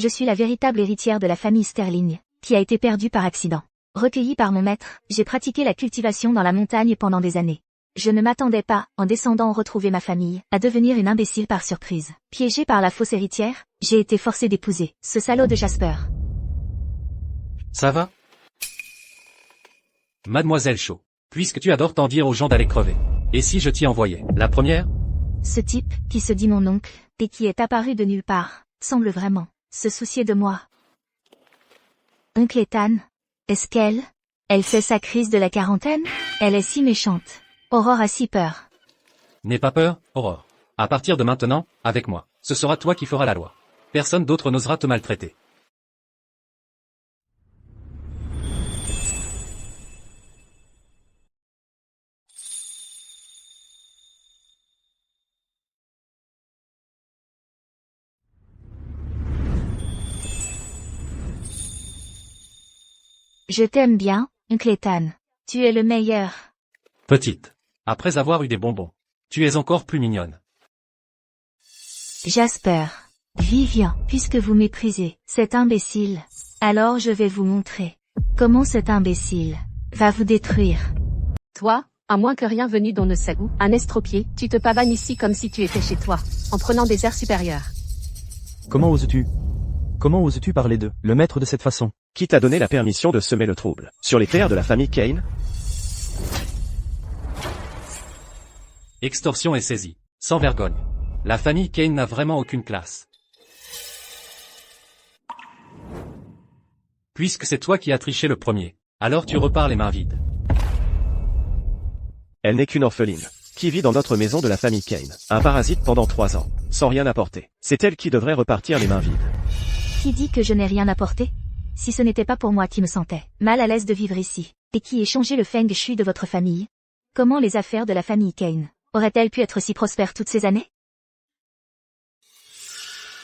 Je suis la véritable héritière de la famille Sterling, qui a été perdue par accident. Recueillie par mon maître, j'ai pratiqué la cultivation dans la montagne pendant des années. Je ne m'attendais pas, en descendant retrouver ma famille, à devenir une imbécile par surprise. Piégée par la fausse héritière, j'ai été forcée d'épouser ce salaud de Jasper. Ça va? Mademoiselle Shaw, puisque tu adores tant dire aux gens d'aller crever. Et si je t'y envoyais, la première? Ce type, qui se dit mon oncle, et qui est apparu de nulle part, semble vraiment se soucier de moi. Oncle Ethan? Est-ce qu'elle fait sa crise de la quarantaine? Elle est si méchante. Aurore a si peur. N'aie pas peur, Aurore. À partir de maintenant, avec moi, ce sera toi qui feras la loi. Personne d'autre n'osera te maltraiter. Je t'aime bien, oncle Ethan. Tu es le meilleur. Petite. Après avoir eu des bonbons, tu es encore plus mignonne. Jasper. Vivian, puisque vous méprisez cet imbécile, alors je vais vous montrer comment cet imbécile va vous détruire. Toi, à moins que rien venu d'on ne sait où, un estropié, tu te pavanes ici comme si tu étais chez toi, en prenant des airs supérieurs. Comment oses-tu? Comment oses-tu parler de le maître de cette façon? Qui t'a donné la permission de semer le trouble? Sur les terres de la famille Kane? Extorsion et saisie. Sans vergogne. La famille Kane n'a vraiment aucune classe. Puisque c'est toi qui as triché le premier, alors tu repars les mains vides. Elle n'est qu'une orpheline, qui vit dans notre maison de la famille Kane. Un parasite pendant 3 ans, sans rien apporter. C'est elle qui devrait repartir les mains vides. Qui dit que je n'ai rien apporté? Si ce n'était pas pour moi qui me sentais mal à l'aise de vivre ici, et qui ai changé le feng shui de votre famille, comment les affaires de la famille Kane auraient-elles pu être si prospères toutes ces années?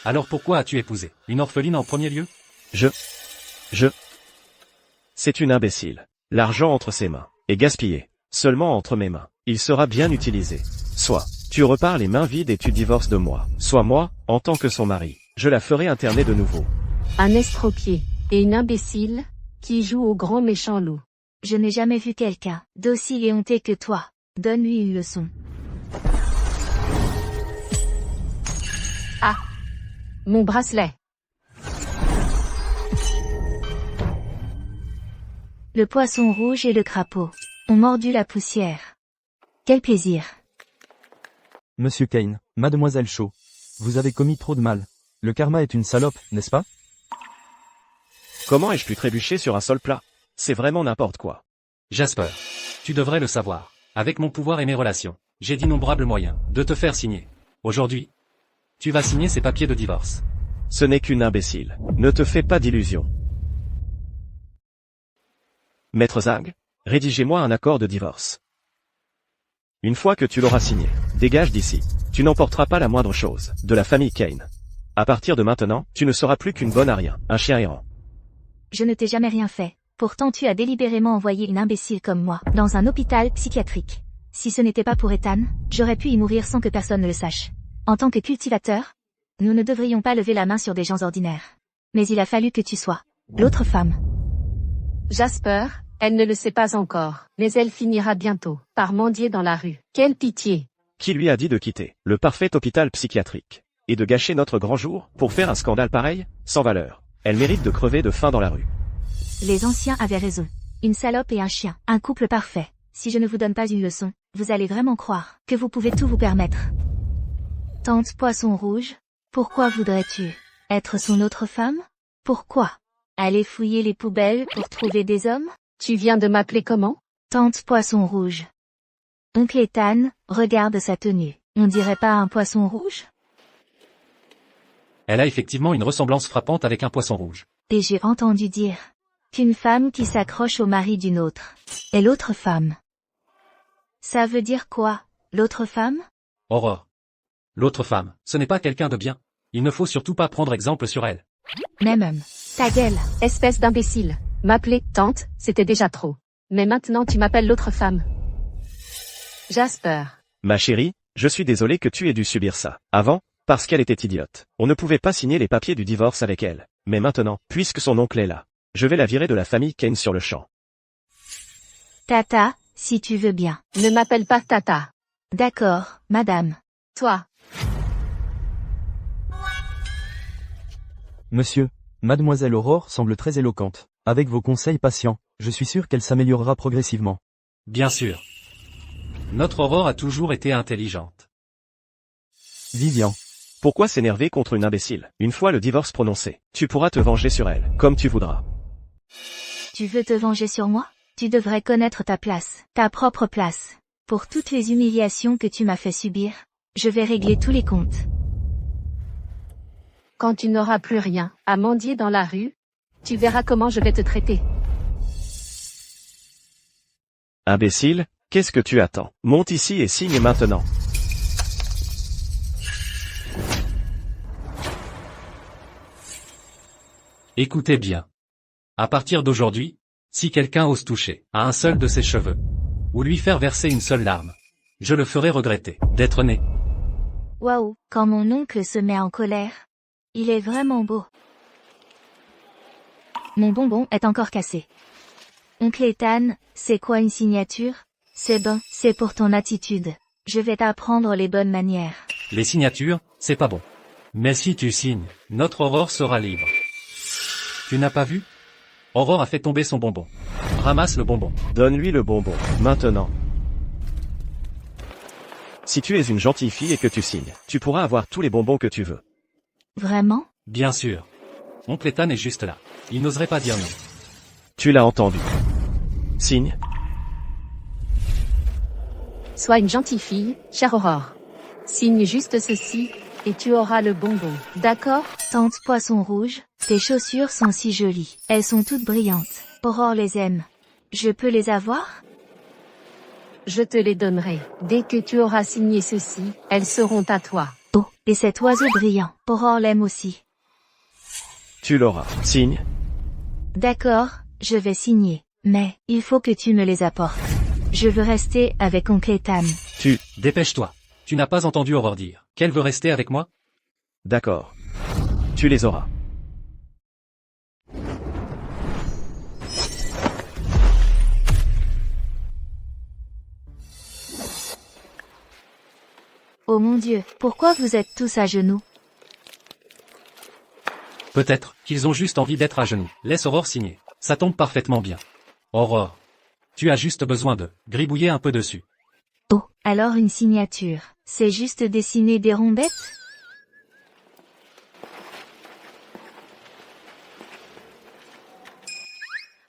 Alors pourquoi as-tu épousé une orpheline en premier lieu? C'est une imbécile. L'argent entre ses mains est gaspillé. Seulement entre mes mains, il sera bien utilisé. Soit tu repars les mains vides et tu divorces de moi. Soit moi, en tant que son mari, je la ferai interner de nouveau. Un estropié, et une imbécile, qui joue au grand méchant loup. Je n'ai jamais vu quelqu'un d'aussi éhonté que toi. Donne-lui une leçon. Ah! Mon bracelet. Le poisson rouge et le crapaud ont mordu la poussière. Quel plaisir. Monsieur Kane, Mademoiselle Shaw, vous avez commis trop de mal. Le karma est une salope, n'est-ce pas? Comment ai-je pu trébucher sur un sol plat? C'est vraiment n'importe quoi. Jasper. Tu devrais le savoir. Avec mon pouvoir et mes relations, j'ai d'innombrables moyens de te faire signer. Aujourd'hui, tu vas signer ces papiers de divorce. Ce n'est qu'une imbécile. Ne te fais pas d'illusions. Maître Zhang, rédigez-moi un accord de divorce. Une fois que tu l'auras signé, dégage d'ici. Tu n'emporteras pas la moindre chose de la famille Kane. À partir de maintenant, tu ne seras plus qu'une bonne à rien, un chien errant. Je ne t'ai jamais rien fait. Pourtant tu as délibérément envoyé une imbécile comme moi dans un hôpital psychiatrique. Si ce n'était pas pour Ethan, j'aurais pu y mourir sans que personne ne le sache. En tant que cultivateur, nous ne devrions pas lever la main sur des gens ordinaires. Mais il a fallu que tu sois l'autre femme. Jasper, elle ne le sait pas encore, mais elle finira bientôt par mendier dans la rue. Quelle pitié! Qui lui a dit de quitter le parfait hôpital psychiatrique et de gâcher notre grand jour pour faire un scandale pareil, sans valeur? Elle mérite de crever de faim dans la rue. Les anciens avaient raison. Une salope et un chien, un couple parfait. Si je ne vous donne pas une leçon, vous allez vraiment croire que vous pouvez tout vous permettre. Tante Poisson Rouge, pourquoi voudrais-tu être son autre femme? Pourquoi aller fouiller les poubelles pour trouver des hommes? Tu viens de m'appeler comment? Tante Poisson Rouge. Oncle Ethan, regarde sa tenue. On dirait pas un poisson rouge? Elle a effectivement une ressemblance frappante avec un poisson rouge. Et j'ai entendu dire qu'une femme qui s'accroche au mari d'une autre est l'autre femme. Ça veut dire quoi, l'autre femme? Aurore. L'autre femme, ce n'est pas quelqu'un de bien. Il ne faut surtout pas prendre exemple sur elle. Même. Ta gueule. Espèce d'imbécile. M'appeler tante, c'était déjà trop. Mais maintenant tu m'appelles l'autre femme. Jasper. Ma chérie, je suis désolé que tu aies dû subir ça. Avant, Parce qu'elle était idiote. On ne pouvait pas signer les papiers du divorce avec elle. Mais maintenant, puisque son oncle est là, je vais la virer de la famille Kane sur le champ. Tata, si tu veux bien. Ne m'appelle pas Tata. D'accord, madame. Toi. Monsieur, mademoiselle Aurore semble très éloquente. Avec vos conseils patients, je suis sûr qu'elle s'améliorera progressivement. Bien sûr. Notre Aurore a toujours été intelligente. Vivian. Pourquoi s'énerver contre une imbécile? Une fois le divorce prononcé, tu pourras te venger sur elle, comme tu voudras. Tu veux te venger sur moi? Tu devrais connaître ta place, ta propre place. Pour toutes les humiliations que tu m'as fait subir, je vais régler tous les comptes. Quand tu n'auras plus rien à mendier dans la rue, tu verras comment je vais te traiter. Imbécile, qu'est-ce que tu attends? Monte ici et signe maintenant. Écoutez bien. À partir d'aujourd'hui, si quelqu'un ose toucher à un seul de ses cheveux, ou lui faire verser une seule larme, je le ferai regretter d'être né. Waouh, quand mon oncle se met en colère, il est vraiment beau. Mon bonbon est encore cassé. Oncle Ethan, c'est quoi une signature? C'est bon, c'est pour ton attitude. Je vais t'apprendre les bonnes manières. Les signatures, c'est pas bon. Mais si tu signes, notre Aurore sera libre. Tu n'as pas vu? Aurore a fait tomber son bonbon. Ramasse le bonbon. Donne-lui le bonbon, maintenant. Si tu es une gentille fille et que tu signes, tu pourras avoir tous les bonbons que tu veux. Vraiment? Bien sûr. Oncle Ethan est juste là. Il n'oserait pas dire non. Tu l'as entendu. Signe. Sois une gentille fille, chère Aurore. Signe juste ceci, et tu auras le bonbon. D'accord? Tante Poisson Rouge, tes chaussures sont si jolies. Elles sont toutes brillantes. Aurore les aime. Je peux les avoir? Je te les donnerai. Dès que tu auras signé ceci, elles seront à toi. Oh, et cet oiseau brillant. Aurore l'aime aussi. Tu l'auras. Signe. D'accord, je vais signer. Mais, il faut que tu me les apportes. Je veux rester avec oncle Ethan. Dépêche-toi. Tu n'as pas entendu Aurore dire qu'elle veut rester avec moi? D'accord. Tu les auras. Oh mon Dieu, pourquoi vous êtes tous à genoux? Peut-être qu'ils ont juste envie d'être à genoux. Laisse Aurore signer. Ça tombe parfaitement bien. Aurore. Tu as juste besoin de gribouiller un peu dessus. Oh, alors une signature. C'est juste dessiner des rombettes?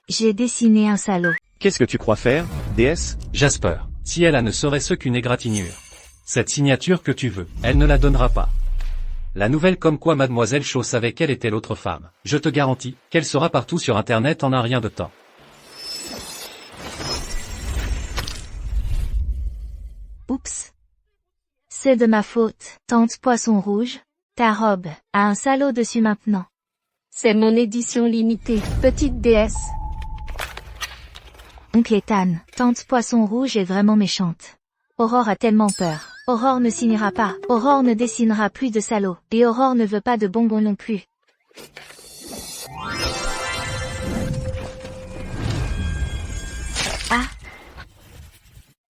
J'ai dessiné un salaud. Qu'est-ce que tu crois faire, déesse? Jasper, si elle ne serait ce qu'une égratignure. Cette signature que tu veux, elle ne la donnera pas. La nouvelle comme quoi Mademoiselle Cho savait quelle était l'autre femme. Je te garantis qu'elle sera partout sur Internet en un rien de temps. Oups. C'est de ma faute. Tante Poisson Rouge, ta robe a un salaud dessus maintenant. C'est mon édition limitée, petite déesse. Oncle Ethan, Tante Poisson Rouge est vraiment méchante. Aurore a tellement peur. Aurore ne signera pas. Aurore ne dessinera plus de salaud. Et Aurore ne veut pas de bonbons non plus. Ah!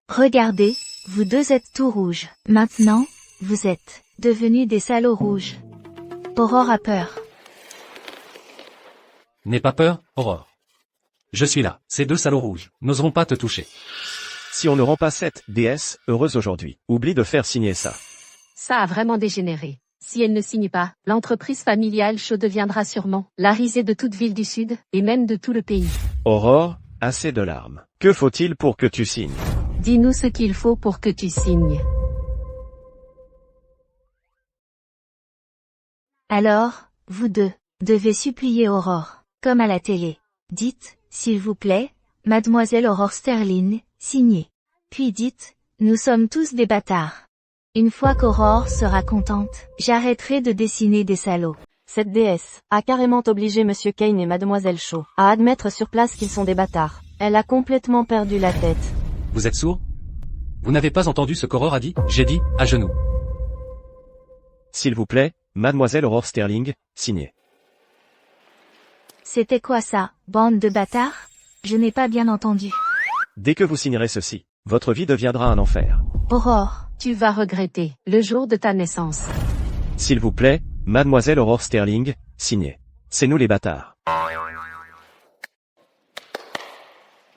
Regardez, vous deux êtes tout rouges. Maintenant, vous êtes devenus des salauds rouges. Aurore a peur. N'aie pas peur, Aurore. Je suis là. Ces deux salauds rouges n'oseront pas te toucher. Si on ne rend pas cette déesse heureuse aujourd'hui, oublie de faire signer ça. Ça a vraiment dégénéré. Si elle ne signe pas, l'entreprise familiale Cho deviendra sûrement la risée de toute ville du Sud, et même de tout le pays. Aurore, assez de larmes. Que faut-il pour que tu signes? Dis-nous ce qu'il faut pour que tu signes. Alors, vous deux, devez supplier Aurore, comme à la télé. Dites, s'il vous plaît, Mademoiselle Aurore Sterling, signez. Puis dites, nous sommes tous des bâtards. Une fois qu'Aurore sera contente, j'arrêterai de dessiner des salauds. Cette déesse a carrément obligé Monsieur Kane et Mademoiselle Cho à admettre sur place qu'ils sont des bâtards. Elle a complètement perdu la tête. Vous êtes sourd? Vous n'avez pas entendu ce qu'Aurore a dit? J'ai dit, à genoux. S'il vous plaît, Mademoiselle Aurore Sterling, signé. C'était quoi ça, bande de bâtards? Je n'ai pas bien entendu. Dès que vous signerez ceci, votre vie deviendra un enfer. Aurore. Tu vas regretter, le jour de ta naissance. S'il vous plaît, Mademoiselle Aurore Sterling, signé. C'est nous les bâtards.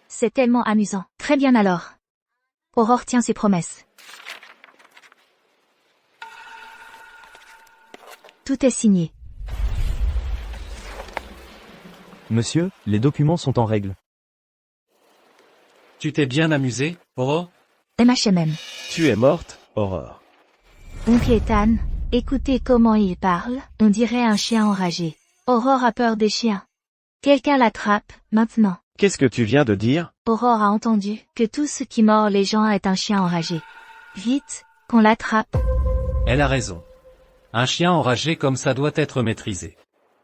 C'est tellement amusant. Très bien alors. Aurore tient ses promesses. Tout est signé. Monsieur, les documents sont en règle. Tu t'es bien amusé, Aurore? MHMM. Tu es morte, Aurore. Oncle Ethan, écoutez comment il parle, on dirait un chien enragé. Aurore a peur des chiens. Quelqu'un l'attrape, maintenant. Qu'est-ce que tu viens de dire? Aurore a entendu que tout ce qui mord les gens est un chien enragé. Vite, qu'on l'attrape. Elle a raison. Un chien enragé comme ça doit être maîtrisé.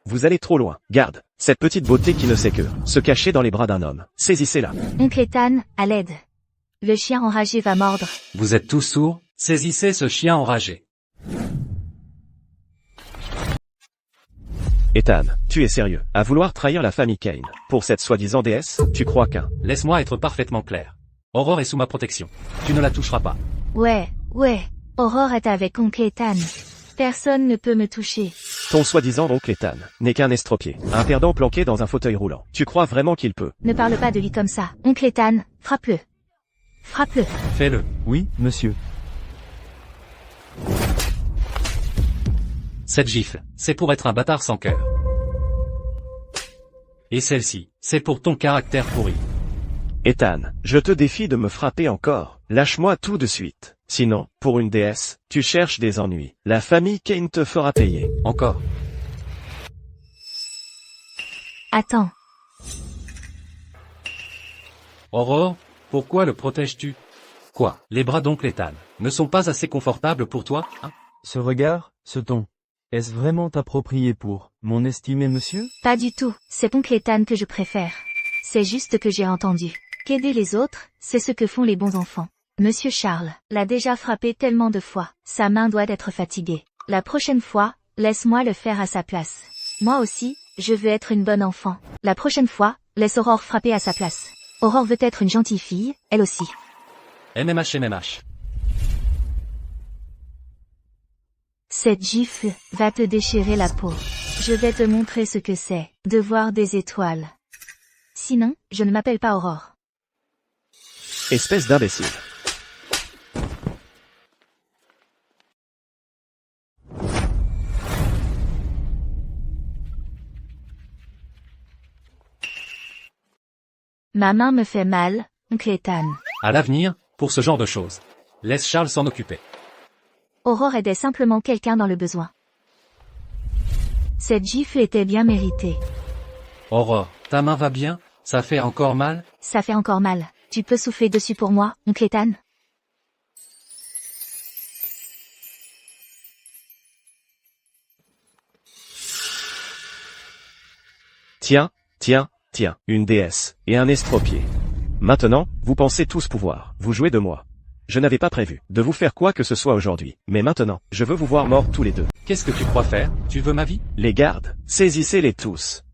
Vous allez trop loin. Garde, cette petite beauté qui ne sait que se cacher dans les bras d'un homme. Saisissez-la. Oncle Ethan, à l'aide. Le chien enragé va mordre. Vous êtes tous sourds? Saisissez ce chien enragé. Ethan, tu es sérieux, à vouloir trahir la famille Kane. Pour cette soi-disant déesse, tu crois qu'un... Laisse-moi être parfaitement clair. Aurore est sous ma protection. Tu ne la toucheras pas. Ouais. Aurore est avec Oncle Ethan. Personne ne peut me toucher. Ton soi-disant oncle Ethan n'est qu'un estropié, un perdant planqué dans un fauteuil roulant. Tu crois vraiment qu'il peut? Ne parle pas de lui comme ça. Oncle Ethan, frappe-le. Frappe-le. Fais-le. Oui, monsieur. Cette gifle, c'est pour être un bâtard sans cœur. Et celle-ci, c'est pour ton caractère pourri. Ethan, je te défie de me frapper encore. Lâche-moi tout de suite. Sinon, pour une déesse, tu cherches des ennuis. La famille Kane te fera payer. Encore. Attends. Aurore, pourquoi le protèges-tu? Quoi? Les bras d'oncle Ethan ne sont pas assez confortables pour toi, hein? Ce regard, ce ton. Est-ce vraiment approprié pour mon estimé monsieur? Pas du tout. C'est Oncle Ethan que je préfère. C'est juste que j'ai entendu qu'aider les autres, c'est ce que font les bons enfants. Monsieur Charles l'a déjà frappé tellement de fois. Sa main doit être fatiguée. La prochaine fois, laisse-moi le faire à sa place. Moi aussi, je veux être une bonne enfant. La prochaine fois, laisse Aurore frapper à sa place. Aurore veut être une gentille fille, elle aussi. MMH. Cette gifle va te déchirer la peau. Je vais te montrer ce que c'est de voir des étoiles. Sinon, je ne m'appelle pas Aurore. Espèce d'imbécile. Ma main me fait mal, Oncle Ethan. À l'avenir, pour ce genre de choses, laisse Charles s'en occuper. Aurore aidait simplement quelqu'un dans le besoin. Cette gifle était bien méritée. Aurore, ta main va bien? Ça fait encore mal? Ça fait encore mal. Tu peux souffler dessus pour moi, Oncle Ethan? Tiens, une déesse, et un estropié. Maintenant, vous pensez tous pouvoir, vous jouez de moi. Je n'avais pas prévu de vous faire quoi que ce soit aujourd'hui, mais maintenant, je veux vous voir morts tous les deux. Qu'est-ce que tu crois faire? Tu veux ma vie? Les gardes, saisissez-les tous.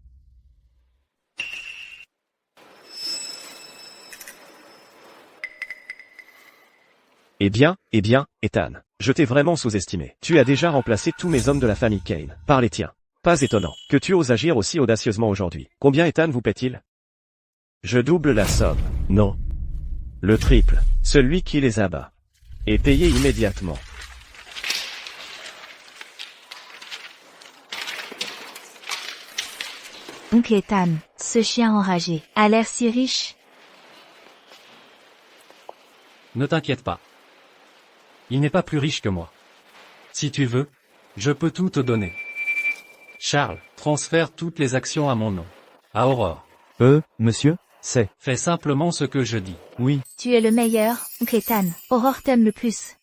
Eh bien, Ethan, je t'ai vraiment sous-estimé. Tu as déjà remplacé tous mes hommes de la famille Kane, par les tiens. Pas étonnant que tu oses agir aussi audacieusement aujourd'hui. Combien Ethan vous paie-t-il? Je double la somme. Non. Le triple. Celui qui les abat. Et payé immédiatement. Oncle Ethan, ce chien enragé, a l'air si riche. Ne t'inquiète pas. Il n'est pas plus riche que moi. Si tu veux, je peux tout te donner. Charles, transfère toutes les actions à mon nom. À Aurore. Monsieur, c'est... Fais simplement ce que je dis. Oui, Tu es le meilleur, Oncle Ethan. Aurore t'aime le plus.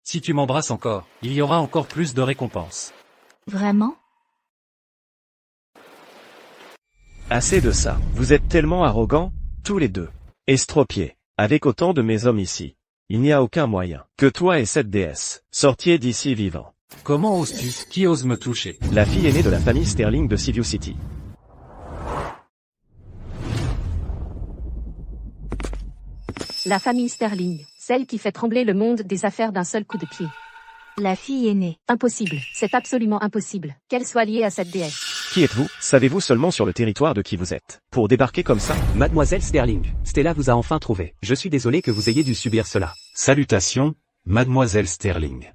Si tu m'embrasses encore, il y aura encore plus de récompenses. Vraiment? Assez de ça. Vous êtes tellement arrogants, tous les deux. Estropié. Avec autant de mes hommes ici. Il n'y a aucun moyen que toi et cette déesse sortiez d'ici vivant. Comment oses-tu? Qui ose me toucher? La fille aînée de la famille Sterling de Seaview City. La famille Sterling, celle qui fait trembler le monde des affaires d'un seul coup de pied. La fille aînée. Impossible, c'est absolument impossible, qu'elle soit liée à cette déesse. Qui êtes-vous? Savez-vous seulement sur le territoire de qui vous êtes? Pour débarquer comme ça? Mademoiselle Sterling, Stella vous a enfin trouvé. Je suis désolé que vous ayez dû subir cela. Salutations, Mademoiselle Sterling.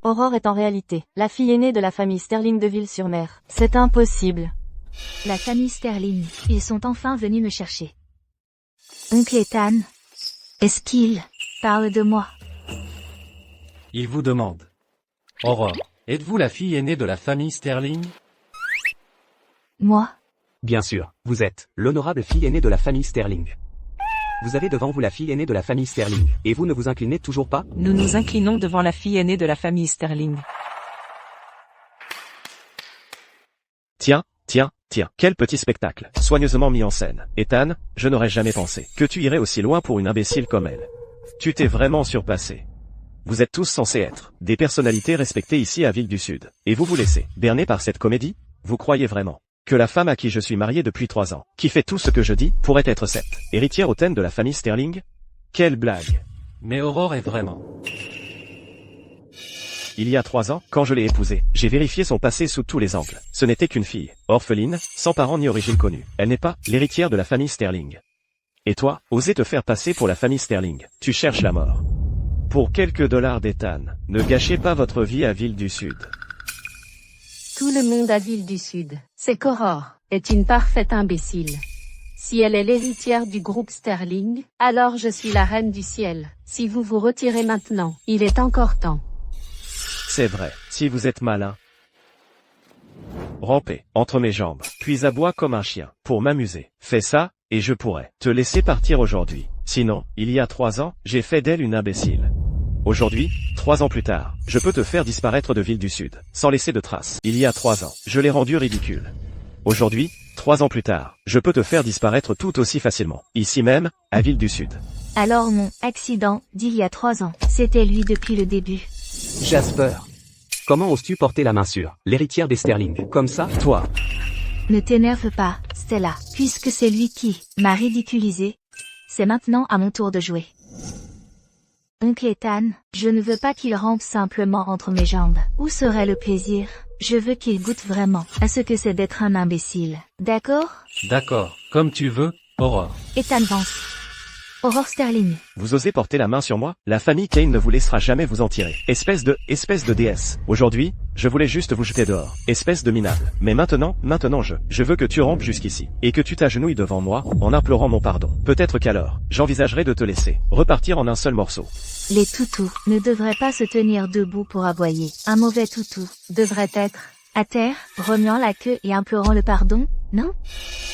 Aurore est en réalité la fille aînée de la famille Sterling de Ville-sur-Mer. C'est impossible. La famille Sterling. Ils sont enfin venus me chercher. Oncle Ethan. Est-ce qu'il parle de moi? Il vous demande. Aurore, êtes-vous la fille aînée de la famille Sterling? Moi? Bien sûr, vous êtes l'honorable fille aînée de la famille Sterling. Vous avez devant vous la fille aînée de la famille Sterling, et vous ne vous inclinez toujours pas? Nous nous inclinons devant la fille aînée de la famille Sterling. Tiens, quel petit spectacle, soigneusement mis en scène. Ethan, je n'aurais jamais pensé que tu irais aussi loin pour une imbécile comme elle. Tu t'es vraiment surpassé. Vous êtes tous censés être des personnalités respectées ici à Ville du Sud. Et vous vous laissez berner par cette comédie? Vous croyez vraiment que la femme à qui je suis marié depuis 3 ans, qui fait tout ce que je dis, pourrait être cette héritière hautaine de la famille Sterling? Quelle blague! Mais Aurore est vraiment... Il y a 3 ans, quand je l'ai épousée, j'ai vérifié son passé sous tous les angles. Ce n'était qu'une fille, orpheline, sans parents ni origine connue. Elle n'est pas l'héritière de la famille Sterling. Et toi, oser te faire passer pour la famille Sterling, tu cherches la mort. Pour quelques dollars d'Ethan, ne gâchez pas votre vie à Ville du Sud. Tout le monde à Ville du Sud, c'est qu'Aurore est une parfaite imbécile. Si elle est l'héritière du groupe Sterling, alors je suis la reine du ciel. Si vous vous retirez maintenant, il est encore temps. C'est vrai, si vous êtes malin. Rampez entre mes jambes, puis aboie comme un chien, pour m'amuser. Fais ça, et je pourrais te laisser partir aujourd'hui. Sinon, il y a 3 ans, j'ai fait d'elle une imbécile. Aujourd'hui, 3 ans plus tard, je peux te faire disparaître de Ville du Sud, sans laisser de traces. Il y a 3 ans, je l'ai rendue ridicule. Aujourd'hui, 3 ans plus tard, je peux te faire disparaître tout aussi facilement. Ici même, à Ville du Sud. Alors mon accident d'il y a 3 ans, c'était lui depuis le début. Jasper. Comment oses-tu porter la main sur l'héritière des Sterling, comme ça? Toi. Ne t'énerve pas, Stella, puisque c'est lui qui m'a ridiculisé. C'est maintenant à mon tour de jouer. Oncle Ethan, je ne veux pas qu'il rampe simplement entre mes jambes. Où serait le plaisir? Je veux qu'il goûte vraiment à ce que c'est d'être un imbécile. D'accord? D'accord, comme tu veux, Aurore. Ethan Vance. Aurore Sterling. Vous osez porter la main sur moi? La famille Kane ne vous laissera jamais vous en tirer. Espèce de déesse. Aujourd'hui, je voulais juste vous jeter dehors. Espèce de minable. Mais maintenant, je veux que tu rampes jusqu'ici. Et que tu t'agenouilles devant moi, en implorant mon pardon. Peut-être qu'alors, j'envisagerai de te laisser repartir en un seul morceau. Les toutous ne devraient pas se tenir debout pour aboyer. Un mauvais toutou devrait être à terre, remuant la queue et implorant le pardon, non?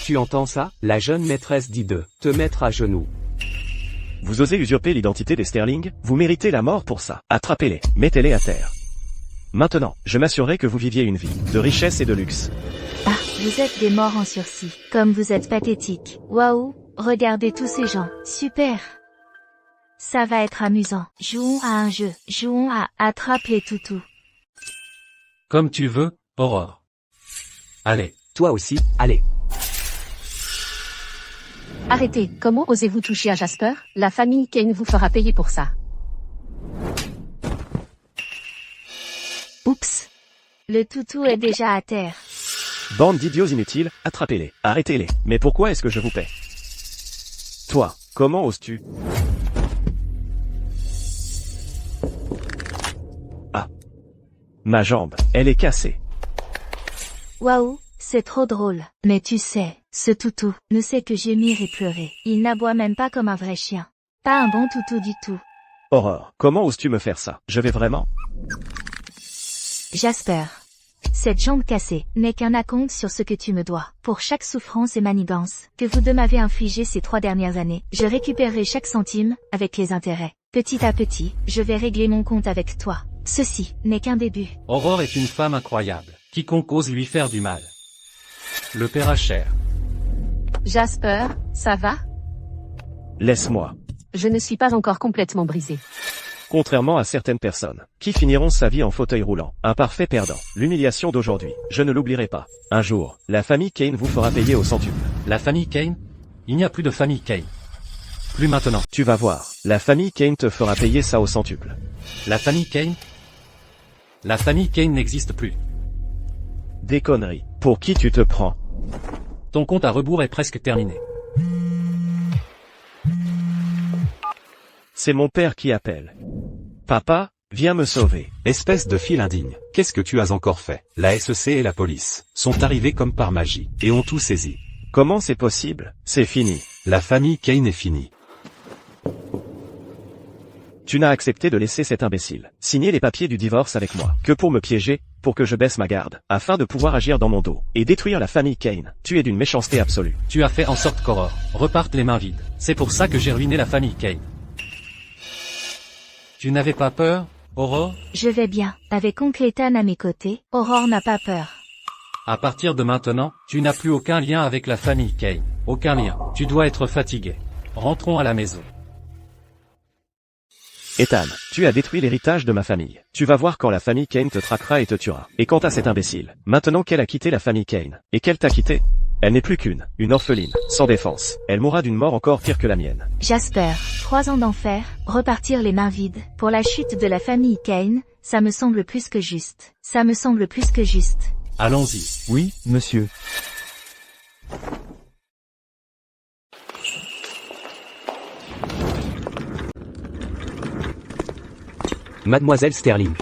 Tu entends ça? La jeune maîtresse dit de te mettre à genoux. Vous osez usurper l'identité des Sterling? Vous méritez la mort pour ça. Attrapez-les, mettez-les à terre. Maintenant, je m'assurerai que vous viviez une vie de richesse et de luxe. Ah, vous êtes des morts en sursis. Comme vous êtes pathétiques. Waouh, regardez tous ces gens. Super. Ça va être amusant. Jouons à un jeu. Jouons à attrape les toutous. Comme tu veux, Aurore. Allez. Toi aussi, allez. Arrêtez, comment osez-vous toucher à Jasper? La famille Kane vous fera payer pour ça. Oups. Le toutou est déjà à terre. Bande d'idiots inutiles, attrapez-les, arrêtez-les. Mais pourquoi est-ce que je vous paie? Toi, comment oses-tu? Ah. Ma jambe, elle est cassée. Waouh, c'est trop drôle. Mais tu sais, ce toutou ne sait que gémir et pleurer. Il n'aboie même pas comme un vrai chien. Pas un bon toutou du tout. Aurore, comment oses-tu me faire ça? Je vais vraiment... Jasper. Cette jambe cassée n'est qu'un acompte sur ce que tu me dois. Pour chaque souffrance et manigance que vous deux m'avez infligé ces 3 dernières années, je récupérerai chaque centime avec les intérêts. Petit à petit, je vais régler mon compte avec toi. Ceci n'est qu'un début. Aurore est une femme incroyable. Quiconque ose lui faire du mal le paiera cher. Jasper, ça va? Laisse-moi. Je ne suis pas encore complètement brisé. Contrairement à certaines personnes, qui finiront sa vie en fauteuil roulant, un parfait perdant, l'humiliation d'aujourd'hui, je ne l'oublierai pas. Un jour, la famille Kane vous fera payer au centuple. La famille Kane? Il n'y a plus de famille Kane. Plus maintenant. Tu vas voir, la famille Kane te fera payer ça au centuple. La famille Kane? La famille Kane n'existe plus. Des conneries. Pour qui tu te prends? Ton compte à rebours est presque terminé. C'est mon père qui appelle. Papa, viens me sauver. Espèce de fille indigne, qu'est-ce que tu as encore fait? La SEC et la police sont arrivés comme par magie, et ont tout saisi. Comment c'est possible? C'est fini. La famille Kane est finie. Tu n'as accepté de laisser cet imbécile signer les papiers du divorce avec moi, que pour me piéger, pour que je baisse ma garde, afin de pouvoir agir dans mon dos, et détruire la famille Kane. Tu es d'une méchanceté absolue. Tu as fait en sorte qu'Aurore reparte les mains vides. C'est pour ça que j'ai ruiné la famille Kane. Tu n'avais pas peur, Aurore? Je vais bien. Avec oncle Ethan à mes côtés, Aurore n'a pas peur. À partir de maintenant, tu n'as plus aucun lien avec la famille Kane. Aucun lien. Tu dois être fatigué. Rentrons à la maison. Ethan, tu as détruit l'héritage de ma famille. Tu vas voir quand la famille Kane te traquera et te tuera. Et quant à cet imbécile, maintenant qu'elle a quitté la famille Kane, et qu'elle t'a quitté, elle n'est plus une orpheline, sans défense. Elle mourra d'une mort encore pire que la mienne. Jasper, 3 ans d'enfer, repartir les mains vides. Pour la chute de la famille Kane, ça me semble plus que juste. Ça me semble plus que juste. Allons-y. Oui, monsieur. Mademoiselle Sterling.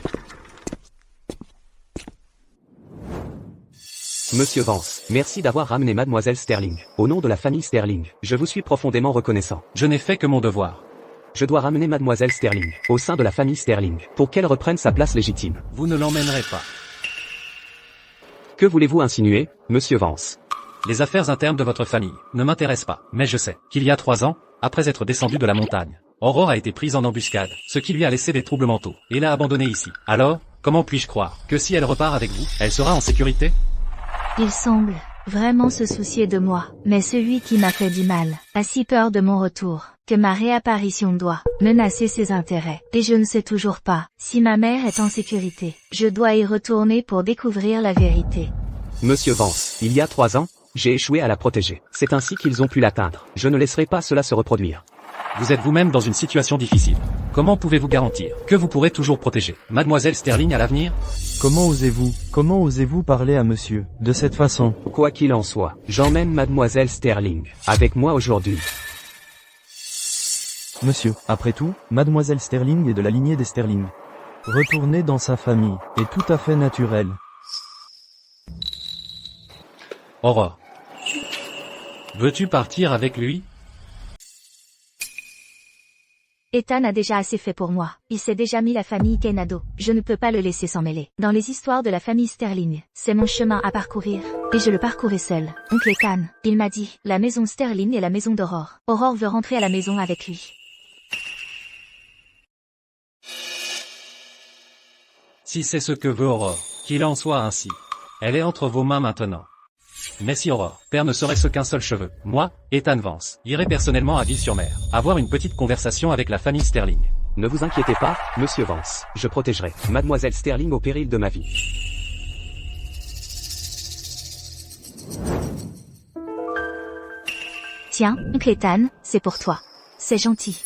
Monsieur Vance, merci d'avoir ramené Mademoiselle Sterling. Au nom de la famille Sterling, je vous suis profondément reconnaissant. Je n'ai fait que mon devoir. Je dois ramener Mademoiselle Sterling, au sein de la famille Sterling, pour qu'elle reprenne sa place légitime. Vous ne l'emmènerez pas. Que voulez-vous insinuer, Monsieur Vance? Les affaires internes de votre famille ne m'intéressent pas, mais je sais qu'il y a 3 ans, après être descendu de la montagne, Aurore a été prise en embuscade, ce qui lui a laissé des troubles mentaux, et l'a abandonnée ici. Alors, comment puis-je croire que si elle repart avec vous, elle sera en sécurité? Il semble vraiment se soucier de moi, mais celui qui m'a fait du mal a si peur de mon retour, que ma réapparition doit menacer ses intérêts. Et je ne sais toujours pas si ma mère est en sécurité. Je dois y retourner pour découvrir la vérité. Monsieur Vance, il y a 3 ans, j'ai échoué à la protéger. C'est ainsi qu'ils ont pu l'atteindre. Je ne laisserai pas cela se reproduire. Vous êtes vous-même dans une situation difficile. Comment pouvez-vous garantir que vous pourrez toujours protéger Mademoiselle Sterling à l'avenir? Comment osez-vous parler à monsieur de cette façon? Quoi qu'il en soit, j'emmène Mademoiselle Sterling avec moi aujourd'hui. Monsieur, après tout, Mademoiselle Sterling est de la lignée des Sterling. Retourner dans sa famille est tout à fait naturel. Aurore. Veux-tu partir avec lui? Ethan a déjà assez fait pour moi. Il s'est déjà mis la famille Kane à dos. Je ne peux pas le laisser s'en mêler. Dans les histoires de la famille Sterling, c'est mon chemin à parcourir. Et je le parcourais seul. Oncle Ethan, il m'a dit, la maison Sterling est la maison d'Aurore. Aurore veut rentrer à la maison avec lui. Si c'est ce que veut Aurore, qu'il en soit ainsi. Elle est entre vos mains maintenant. Mais si Aurore, père ne serait-ce qu'un seul cheveu, moi, Ethan Vance, irai personnellement à Ville-sur-Mer, avoir une petite conversation avec la famille Sterling. Ne vous inquiétez pas, Monsieur Vance, je protégerai Mademoiselle Sterling au péril de ma vie. Tiens, Oncle Ethan, c'est pour toi. C'est gentil.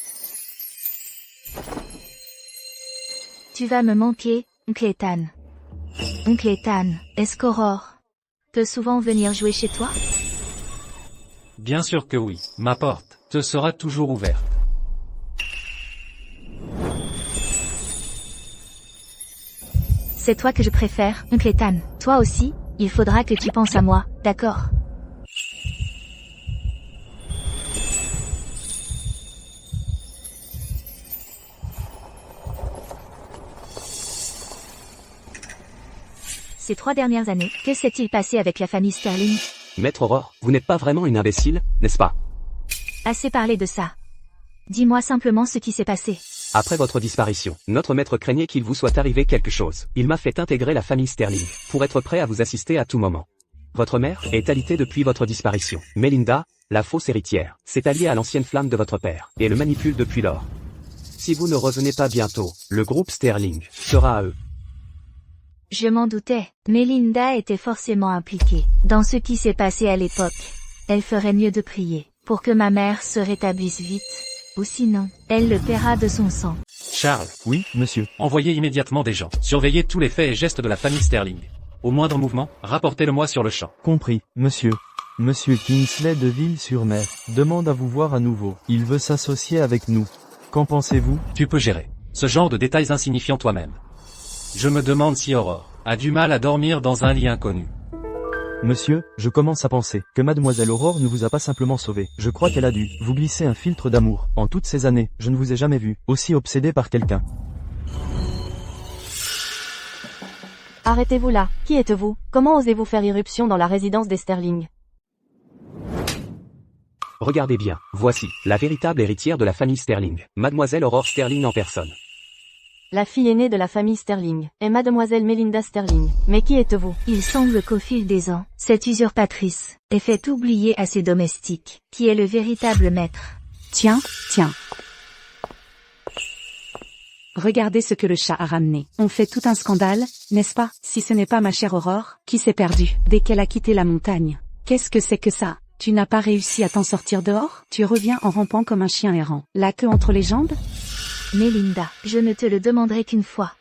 Tu vas me manquer, Oncle Ethan. Oncle Ethan, est-ce qu'Aurore peut souvent venir jouer chez toi? Bien sûr que oui, ma porte te sera toujours ouverte. C'est toi que je préfère, Oncle Ethan. Toi aussi, il faudra que tu penses à moi, d'accord? Ces 3 dernières années, que s'est-il passé avec la famille Sterling? Maître Aurore, vous n'êtes pas vraiment une imbécile, n'est-ce pas? Assez parlé de ça. Dis-moi simplement ce qui s'est passé. Après votre disparition, notre maître craignait qu'il vous soit arrivé quelque chose. Il m'a fait intégrer la famille Sterling, pour être prêt à vous assister à tout moment. Votre mère est alitée depuis votre disparition. Melinda la fausse héritière, s'est alliée à l'ancienne flamme de votre père, et le manipule depuis lors. Si vous ne revenez pas bientôt, le groupe Sterling sera à eux. Je m'en doutais, Melinda était forcément impliquée dans ce qui s'est passé à l'époque. Elle ferait mieux de prier pour que ma mère se rétablisse vite, ou sinon, elle le paiera de son sang. Charles, Oui, monsieur. envoyez immédiatement des gens. Surveillez tous les faits et gestes de la famille Sterling. Au moindre mouvement, rapportez-le-moi sur le champ. Compris, monsieur. Monsieur Kingsley de Ville-sur-Mer demande à vous voir à nouveau. Il veut s'associer avec nous. Qu'en pensez-vous? Tu peux gérer ce genre de détails insignifiants toi-même. Je me demande si Aurore a du mal à dormir dans un lit inconnu. Monsieur, je commence à penser que mademoiselle Aurore ne vous a pas simplement sauvé. Je crois qu'elle a dû vous glisser un filtre d'amour. En toutes ces années, je ne vous ai jamais vu aussi obsédé par quelqu'un. Arrêtez-vous là. Qui êtes-vous? Comment osez-vous faire irruption dans la résidence des Sterling? Regardez bien, voici, la véritable héritière de la famille Sterling, mademoiselle Aurore Sterling en personne. La fille aînée de la famille Sterling est mademoiselle Melinda Sterling. Mais qui êtes-vous? Il semble qu'au fil des ans, cette usurpatrice ait fait oublier à ses domestiques qui est le véritable maître. Tiens, tiens. Regardez ce que le chat a ramené. On fait tout un scandale, n'est-ce pas? Si ce n'est pas ma chère Aurore, qui s'est perdue dès qu'elle a quitté la montagne. Qu'est-ce que c'est que ça? Tu n'as pas réussi à t'en sortir dehors? Tu reviens en rampant comme un chien errant, la queue entre les jambes? Melinda, je ne te le demanderai qu'une fois.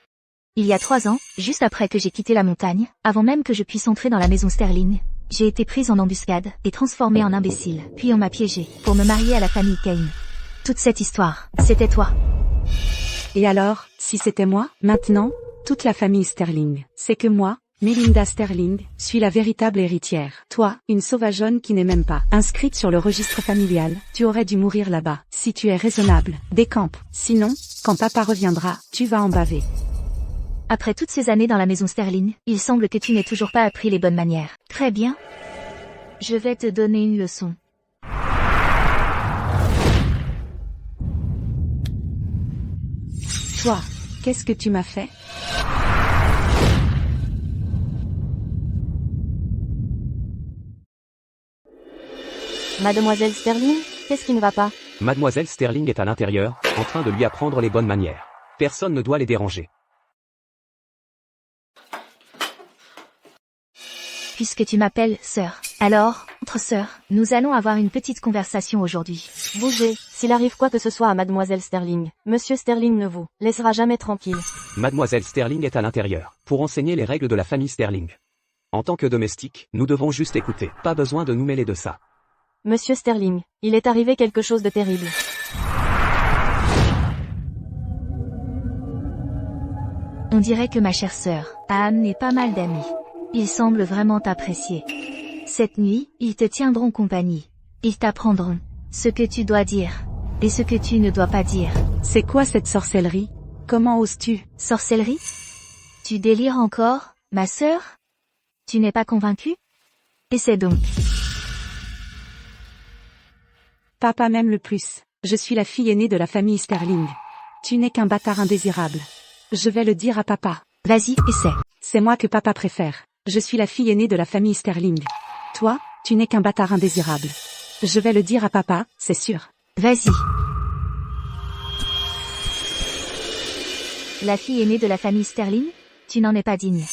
Il y a 3 ans, juste après que j'ai quitté la montagne, avant même que je puisse entrer dans la maison Sterling, j'ai été prise en embuscade et transformée en imbécile. Puis on m'a piégée pour me marier à la famille Kane. Toute cette histoire, c'était toi. Et alors, si c'était moi, maintenant, toute la famille Sterling, c'est que moi, Melinda Sterling, suis la véritable héritière. Toi, une sauvageonne qui n'est même pas inscrite sur le registre familial, tu aurais dû mourir là-bas. Si tu es raisonnable, décampe. Sinon, quand papa reviendra, tu vas en baver. Après toutes ces années dans la maison Sterling, il semble que tu n'aies toujours pas appris les bonnes manières. Très bien. Je vais te donner une leçon. Toi, qu'est-ce que tu m'as fait? Mademoiselle Sterling? Qu'est-ce qui ne va pas? Mademoiselle Sterling est à l'intérieur, en train de lui apprendre les bonnes manières. Personne ne doit les déranger. Puisque tu m'appelles sœur. Alors, entre sœurs, nous allons avoir une petite conversation aujourd'hui. Bougez. S'il arrive quoi que ce soit à mademoiselle Sterling, monsieur Sterling ne vous laissera jamais tranquille. Mademoiselle Sterling est à l'intérieur, pour enseigner les règles de la famille Sterling. En tant que domestique, nous devons juste écouter. Pas besoin de nous mêler de ça. Monsieur Sterling, il est arrivé quelque chose de terrible. On dirait que ma chère sœur a amené pas mal d'amis. Ils semblent vraiment t'apprécier. Cette nuit, ils te tiendront compagnie. Ils t'apprendront ce que tu dois dire et ce que tu ne dois pas dire. C'est quoi cette sorcellerie? Comment oses-tu? Sorcellerie? Tu délires encore, ma sœur? Tu n'es pas convaincue? Essaie donc. Papa m'aime le plus. Je suis la fille aînée de la famille Sterling. Tu n'es qu'un bâtard indésirable. Je vais le dire à papa. Vas-y, essaie. C'est moi que papa préfère. Je suis la fille aînée de la famille Sterling. Toi, tu n'es qu'un bâtard indésirable. Je vais le dire à papa, c'est sûr. Vas-y. La fille aînée de la famille Sterling? Tu n'en es pas digne.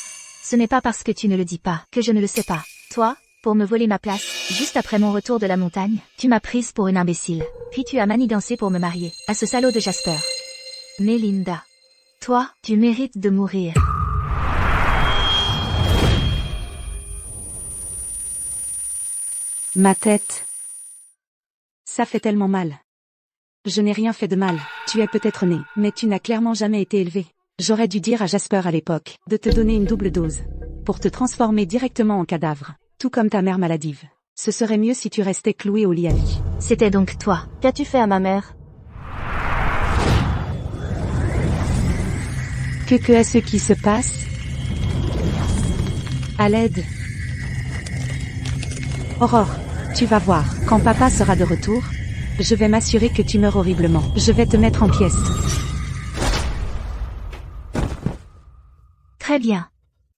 Ce n'est pas parce que tu ne le dis pas que je ne le sais pas. Toi, pour me voler ma place, juste après mon retour de la montagne, tu m'as prise pour une imbécile. Puis tu as manigancé pour me marier à ce salaud de Jasper. Melinda. Toi, tu mérites de mourir. Ma tête. Ça fait tellement mal. Je n'ai rien fait de mal. Tu es peut-être né, mais tu n'as clairement jamais été élevé. J'aurais dû dire à Jasper à l'époque de te donner une double dose pour te transformer directement en cadavre, tout comme ta mère maladive. Ce serait mieux si tu restais cloué au lit à vie. C'était donc toi. Qu'as-tu fait à ma mère? Que est-ce qui se passe? À l'aide. Aurore, tu vas voir, quand papa sera de retour, je vais m'assurer que tu meurs horriblement. Je vais te mettre en pièces. Très bien.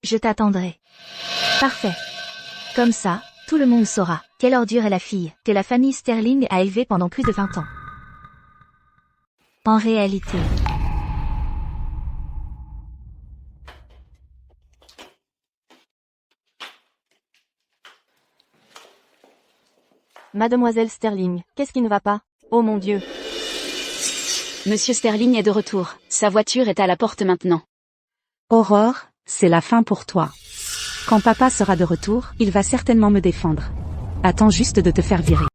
Je t'attendrai. Parfait. Comme ça, Tout le monde saura. Quelle ordure est la fille que la famille Sterling a élevée pendant plus de 20 ans. En réalité. Mademoiselle Sterling, qu'est-ce qui ne va pas? Oh mon Dieu. Monsieur Sterling est de retour. Sa voiture est à la porte maintenant. Aurore, c'est la fin pour toi. Quand papa sera de retour, il va certainement me défendre. Attends juste de te faire virer.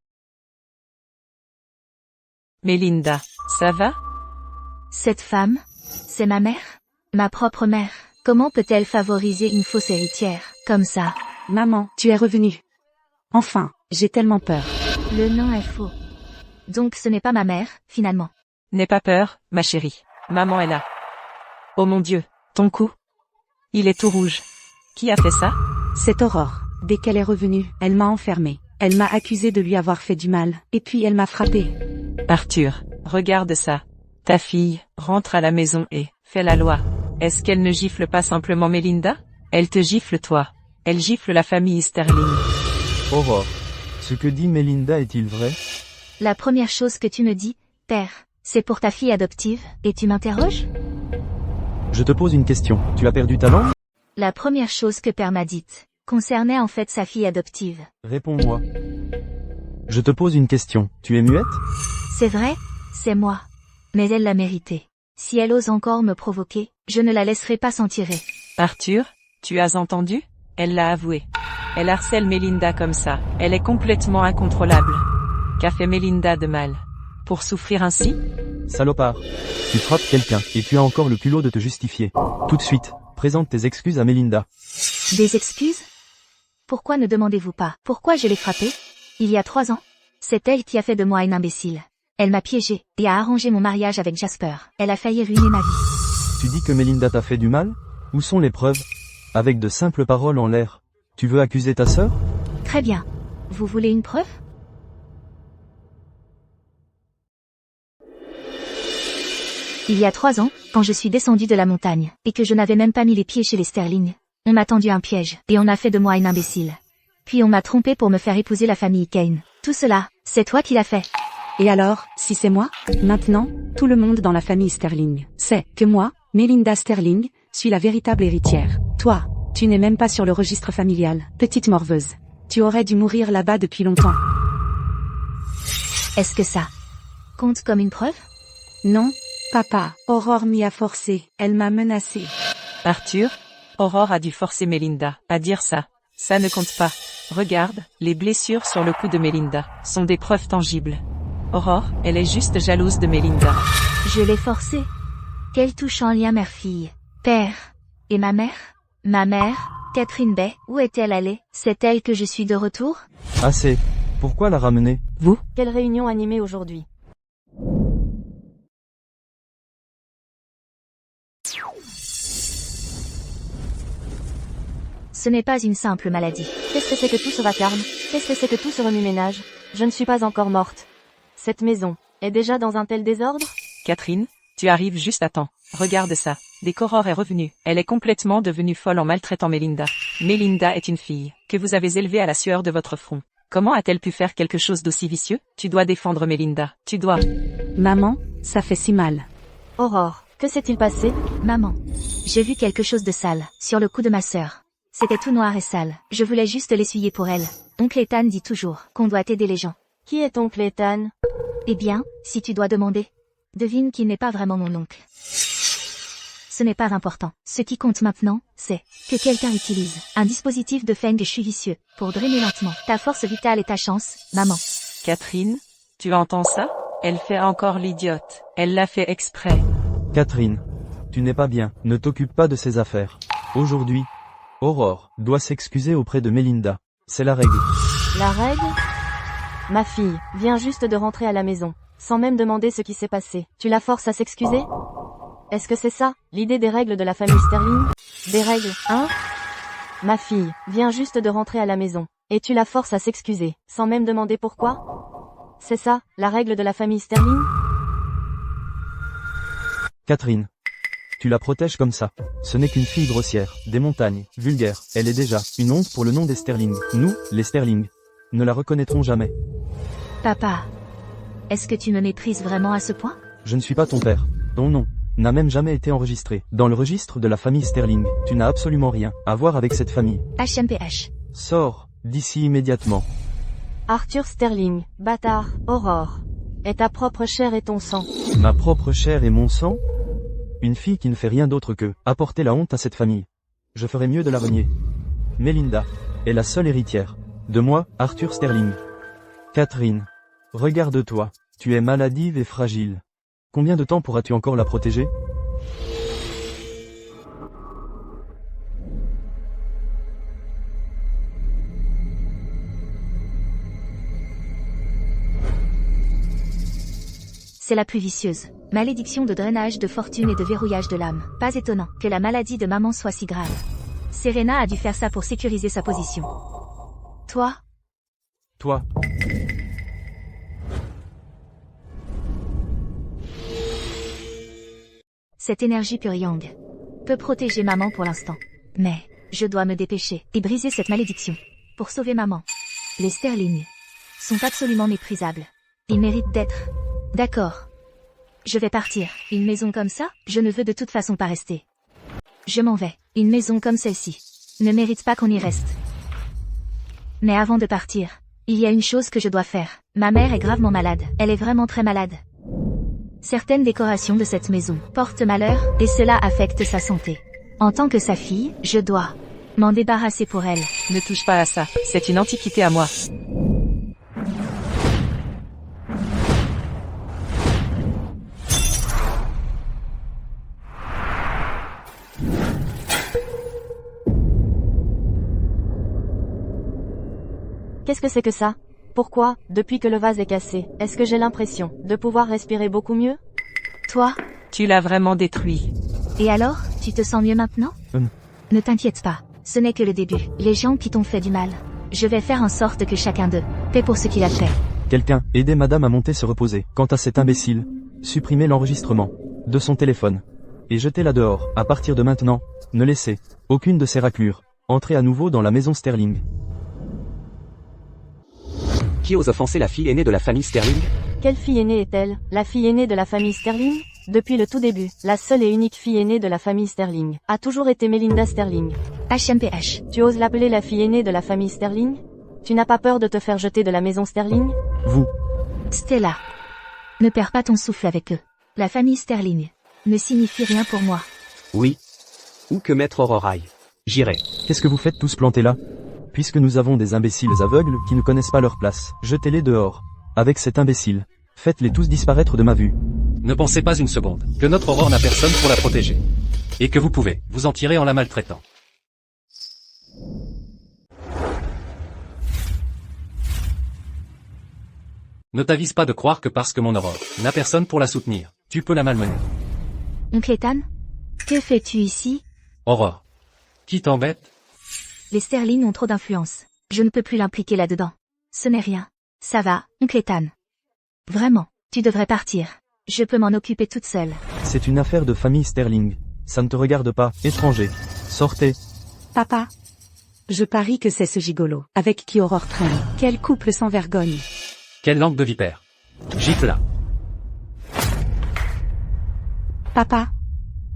Melinda, ça va? Cette femme, c'est ma mère? Ma propre mère. Comment peut-elle favoriser une fausse héritière, comme ça? Maman, tu es revenue. Enfin, j'ai tellement peur. Le nom est faux. Donc ce n'est pas ma mère, finalement. N'aie pas peur, ma chérie. Maman est là. Oh mon Dieu, ton cou. Il est tout rouge. Qui a fait ça? C'est Aurore. Dès qu'elle est revenue, elle m'a enfermée. Elle m'a accusé de lui avoir fait du mal, et puis elle m'a frappée. Arthur, regarde ça. Ta fille rentre à la maison et fait la loi. Est-ce qu'elle ne gifle pas simplement Melinda? Elle te gifle toi. Elle gifle la famille Sterling. Aurore. Ce que dit Melinda est-il vrai? La première chose que tu me dis, père, c'est pour ta fille adoptive, et tu m'interroges? Je te pose une question. Tu as perdu ta langue? La première chose que père m'a dite concernait en fait sa fille adoptive. Réponds-moi. Je te pose une question. Tu es muette? C'est vrai, c'est moi. Mais elle l'a mérité. Si elle ose encore me provoquer, je ne la laisserai pas s'en tirer. Arthur, tu as entendu? Elle l'a avoué. Elle harcèle Melinda comme ça. Elle est complètement incontrôlable. Qu'a fait Melinda de mal? Pour souffrir ainsi? Salopard. Tu frappes quelqu'un, et tu as encore le culot de te justifier. Tout de suite, présente tes excuses à Melinda. Des excuses? Pourquoi ne demandez-vous pas pourquoi je l'ai frappée? Il y a 3 ans. C'est elle qui a fait de moi une imbécile. Elle m'a piégé, et a arrangé mon mariage avec Jasper. Elle a failli ruiner ma vie. Tu dis que Melinda t'a fait du mal? Où sont les preuves? Avec de simples paroles en l'air. Tu veux accuser ta sœur? Très bien. Vous voulez une preuve? Il y a 3 ans, quand je suis descendue de la montagne, et que je n'avais même pas mis les pieds chez les Sterling, on m'a tendu un piège, et on a fait de moi une imbécile. Puis on m'a trompé pour me faire épouser la famille Kane. Tout cela, c'est toi qui l'as fait. Et alors, si c'est moi? Maintenant, tout le monde dans la famille Sterling sait que moi, Melinda Sterling, suis la véritable héritière. Toi, tu n'es même pas sur le registre familial, petite morveuse. Tu aurais dû mourir là-bas depuis longtemps. Est-ce que ça compte comme une preuve? Non, papa. Aurore m'y a forcé. Elle m'a menacée. Arthur, Aurore a dû forcer Melinda à dire ça. Ça ne compte pas. Regarde, les blessures sur le cou de Melinda sont des preuves tangibles. Aurore, elle est juste jalouse de Melinda. Je l'ai forcée. Quel touchant lien mère-fille. Père. Et ma mère? Ma mère, Catherine Bay, où est-elle allée? C'est elle que je suis de retour? Assez. Pourquoi la ramener? Vous? Quelle réunion animée aujourd'hui? Ce n'est pas une simple maladie. Qu'est-ce que c'est que tout ce vacarme? Qu'est-ce que c'est que tout ce remue-ménage? Je ne suis pas encore morte. Cette maison est déjà dans un tel désordre? Catherine, tu arrives juste à temps. Regarde ça. Dès qu'Aurore est revenue, elle est complètement devenue folle en maltraitant Melinda. Melinda est une fille que vous avez élevée à la sueur de votre front. Comment a-t-elle pu faire quelque chose d'aussi vicieux? Tu dois défendre Melinda. Tu dois. Maman, ça fait si mal. Aurore, que s'est-il passé? Maman, j'ai vu quelque chose de sale sur le cou de ma sœur. C'était tout noir et sale. Je voulais juste l'essuyer pour elle. Oncle Ethan dit toujours qu'on doit aider les gens. Qui est oncle Ethan? Eh bien, si tu dois demander. Devine qu'il n'est pas vraiment mon oncle. Ce n'est pas important. Ce qui compte maintenant, c'est que quelqu'un utilise un dispositif de feng shui vicieux pour drainer lentement ta force vitale et ta chance, maman. Catherine, tu entends ça? Elle fait encore l'idiote. Elle l'a fait exprès. Catherine, tu n'es pas bien. Ne t'occupe pas de ses affaires. Aujourd'hui, Aurore doit s'excuser auprès de Melinda. C'est la règle. La règle? Ma fille vient juste de rentrer à la maison, sans même demander ce qui s'est passé. Tu la forces à s'excuser? Est-ce que c'est ça, l'idée des règles de la famille Sterling? Des règles, hein? Ma fille vient juste de rentrer à la maison, et tu la forces à s'excuser, sans même demander pourquoi? C'est ça, la règle de la famille Sterling? Catherine, Tu la protèges comme ça. Ce n'est qu'une fille grossière, des montagnes, vulgaire. Elle est déjà une honte pour le nom des Sterling. Nous, les Sterling, ne la reconnaîtrons jamais. Papa. Est-ce que tu me méprises vraiment à ce point? Je ne suis pas ton père. Ton nom n'a même jamais été enregistré dans le registre de la famille Sterling. Tu n'as absolument rien à voir avec cette famille. HMPH. Sors d'ici immédiatement. Arthur Sterling, bâtard, Aurore. Est ta propre chair et ton sang. Ma propre chair et mon sang? Une fille qui ne fait rien d'autre que apporter la honte à cette famille. Je ferais mieux de la renier. Melinda est la seule héritière de moi, Arthur Sterling. Catherine, regarde-toi. Tu es maladive et fragile. Combien de temps pourras-tu encore la protéger? C'est la plus vicieuse. Malédiction de drainage de fortune et de verrouillage de l'âme. Pas étonnant que la maladie de maman soit si grave. Serena a dû faire ça pour sécuriser sa position. Toi? Toi. Cette énergie pure yang peut protéger maman pour l'instant. Mais, je dois me dépêcher et briser cette malédiction. Pour sauver maman. Les Sterling sont absolument méprisables. Ils méritent d'être. D'accord. Je vais partir. Une maison comme ça, je ne veux de toute façon pas rester. Je m'en vais. Une maison comme celle-ci ne mérite pas qu'on y reste. Mais avant de partir, il y a une chose que je dois faire. Ma mère est gravement malade. Elle est vraiment très malade. Certaines décorations de cette maison portent malheur, et cela affecte sa santé. En tant que sa fille, je dois m'en débarrasser pour elle. Ne touche pas à ça, c'est une antiquité à moi. Qu'est-ce que c'est que ça? Pourquoi, depuis que le vase est cassé, est-ce que j'ai l'impression de pouvoir respirer beaucoup mieux? Toi? Tu l'as vraiment détruit. Et alors, tu te sens mieux maintenant? Ne t'inquiète pas, ce n'est que le début. Les gens qui t'ont fait du mal. Je vais faire en sorte que chacun d'eux paie pour ce qu'il a fait. Quelqu'un, aidez madame à monter se reposer. Quant à cet imbécile, supprimez l'enregistrement de son téléphone. Et jetez-la dehors. À partir de maintenant, ne laissez aucune de ces raclures entrer à nouveau dans la maison Sterling. Qui ose offenser la fille aînée de la famille Sterling? Quelle fille aînée est-elle? La fille aînée de la famille Sterling? Depuis le tout début, la seule et unique fille aînée de la famille Sterling a toujours été Melinda Sterling. HMPH. Tu oses l'appeler la fille aînée de la famille Sterling? Tu n'as pas peur de te faire jeter de la maison Sterling? Vous. Stella. Ne perds pas ton souffle avec eux. La famille Sterling ne signifie rien pour moi. Oui. Où que Maître Aurore aille. J'irai. Qu'est-ce que vous faites tous plantés là? Puisque nous avons des imbéciles aveugles qui ne connaissent pas leur place, jetez-les dehors. Avec cet imbécile, faites-les tous disparaître de ma vue. Ne pensez pas une seconde que notre Aurore n'a personne pour la protéger. Et que vous pouvez vous en tirer en la maltraitant. Ne t'avise pas de croire que parce que mon Aurore n'a personne pour la soutenir, tu peux la malmener. Oncle Ethan? Que fais-tu ici? Aurore. Qui t'embête? Les Sterling ont trop d'influence. Je ne peux plus l'impliquer là-dedans. Ce n'est rien. Ça va, Oncle Ethan. Vraiment, tu devrais partir. Je peux m'en occuper toute seule. C'est une affaire de famille Sterling. Ça ne te regarde pas, étranger. Sortez. Papa. Je parie que c'est ce gigolo, avec qui Aurore traîne. Quel couple sans vergogne. Quelle langue de vipère. Gifle-la. Papa.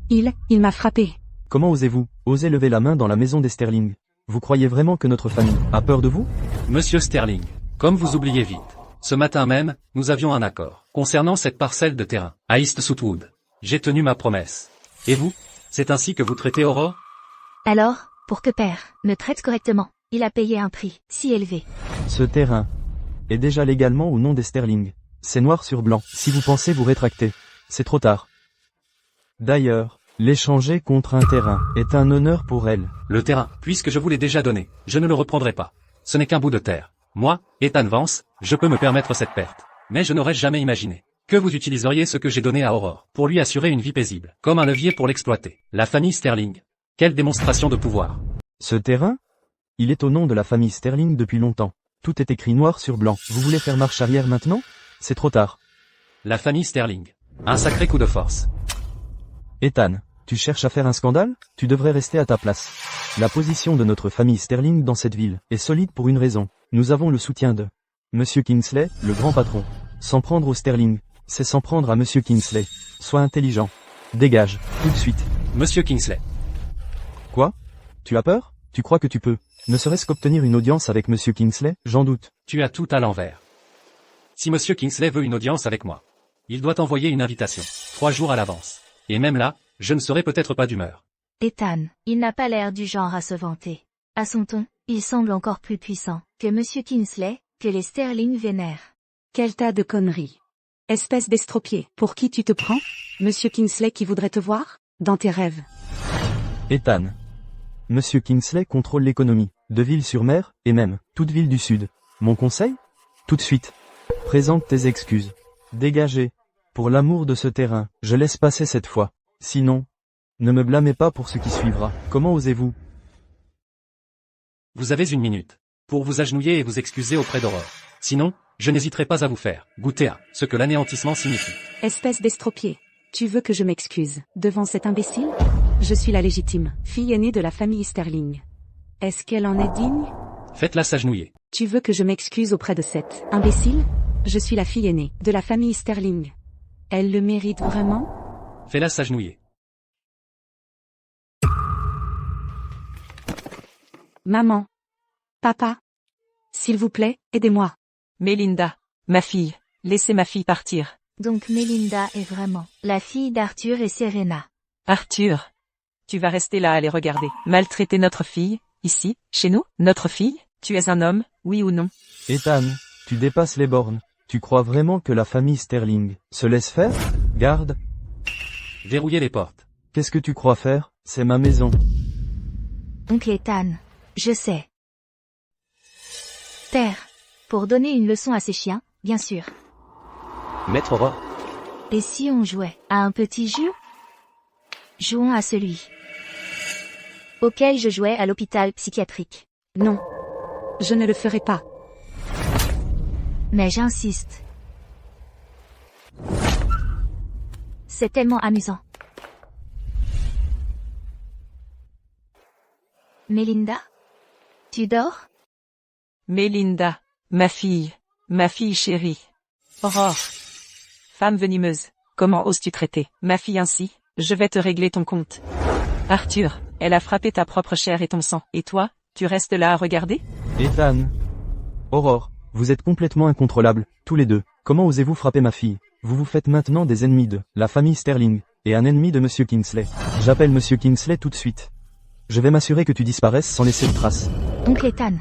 Il m'a frappé. Comment osez-vous, osez lever la main dans la maison des Sterling? Vous croyez vraiment que notre famille a peur de vous? Monsieur Sterling, comme vous oubliez vite, ce matin même, nous avions un accord concernant cette parcelle de terrain à East Southwood. J'ai tenu ma promesse. Et vous? C'est ainsi que vous traitez Aurore? Alors, pour que père me traite correctement, il a payé un prix si élevé. Ce terrain est déjà légalement au nom des Sterling. C'est noir sur blanc. Si vous pensez vous rétracter, c'est trop tard. D'ailleurs, l'échanger contre un terrain est un honneur pour elle. Le terrain, puisque je vous l'ai déjà donné, je ne le reprendrai pas. Ce n'est qu'un bout de terre. Moi, Ethan Vance, je peux me permettre cette perte. Mais je n'aurais jamais imaginé que vous utiliseriez ce que j'ai donné à Aurore pour lui assurer une vie paisible, comme un levier pour l'exploiter. La famille Sterling. Quelle démonstration de pouvoir. Ce terrain? Il est au nom de la famille Sterling depuis longtemps. Tout est écrit noir sur blanc. Vous voulez faire marche arrière maintenant? C'est trop tard. La famille Sterling. Un sacré coup de force. Ethan, Tu cherches à faire un scandale? Tu devrais rester à ta place. La position de notre famille Sterling dans cette ville est solide pour une raison. Nous avons le soutien de Monsieur Kingsley, le grand patron. S'en prendre au Sterling, c'est s'en prendre à Monsieur Kingsley. Sois intelligent. Dégage, tout de suite. Monsieur Kingsley. Quoi? Tu as peur? Tu crois que tu peux? Ne serait-ce qu'obtenir une audience avec Monsieur Kingsley? J'en doute. Tu as tout à l'envers. Si Monsieur Kingsley veut une audience avec moi, il doit envoyer une invitation, 3 jours à l'avance. Et même là, je ne serai peut-être pas d'humeur. Ethan, il n'a pas l'air du genre à se vanter. À son ton, il semble encore plus puissant que Monsieur Kingsley, que les Sterling vénèrent. Quel tas de conneries. Espèce d'estropié. Pour qui tu te prends? Monsieur Kingsley qui voudrait te voir? Dans tes rêves. Ethan. Monsieur Kingsley contrôle l'économie, de Ville-sur-Mer, et même, toute ville du Sud. Mon conseil? Tout de suite. Présente tes excuses. Dégagez. Pour l'amour de ce terrain, je laisse passer cette fois. Sinon, ne me blâmez pas pour ce qui suivra. Comment osez-vous? Vous avez 1 minute pour vous agenouiller et vous excuser auprès d'Aurore. Sinon, je n'hésiterai pas à vous faire goûter à ce que l'anéantissement signifie. Espèce d'estropié. Tu veux que je m'excuse devant cet imbécile? Je suis la légitime fille aînée de la famille Sterling. Est-ce qu'elle en est digne? Faites-la s'agenouiller. Tu veux que je m'excuse auprès de cet imbécile? Je suis la fille aînée de la famille Sterling. Elle le mérite vraiment? Fais-la s'agenouiller. Maman. Papa. S'il vous plaît, aidez-moi. Melinda, ma fille, laissez ma fille partir. Donc Melinda est vraiment la fille d'Arthur et Serena. Arthur, tu vas rester là à les regarder. Maltraiter notre fille, ici, chez nous, notre fille? Tu es un homme, oui ou non? Ethan, tu dépasses les bornes. Tu crois vraiment que la famille Sterling se laisse faire? Garde. Verrouillez les portes. Qu'est-ce que tu crois faire? C'est ma maison. Oncle Ethan, je sais. Père, pour donner une leçon à ces chiens, bien sûr. Maître Aurore. Et si on jouait à un petit jeu? Jouons à celui auquel je jouais à l'hôpital psychiatrique. Non. Je ne le ferai pas. Mais j'insiste. C'est tellement amusant. Melinda? Tu dors? Melinda, ma fille chérie. Aurore. Femme venimeuse, comment oses-tu traiter ma fille ainsi? Je vais te régler ton compte. Arthur, elle a frappé ta propre chair et ton sang. Et toi, tu restes là à regarder? Ethan. Aurore, vous êtes complètement incontrôlables, tous les deux. Comment osez-vous frapper ma fille? Vous vous faites maintenant des ennemis de la famille Sterling, et un ennemi de Monsieur Kingsley. J'appelle Monsieur Kingsley tout de suite. Je vais m'assurer que tu disparaisses sans laisser de traces. Oncle Ethan,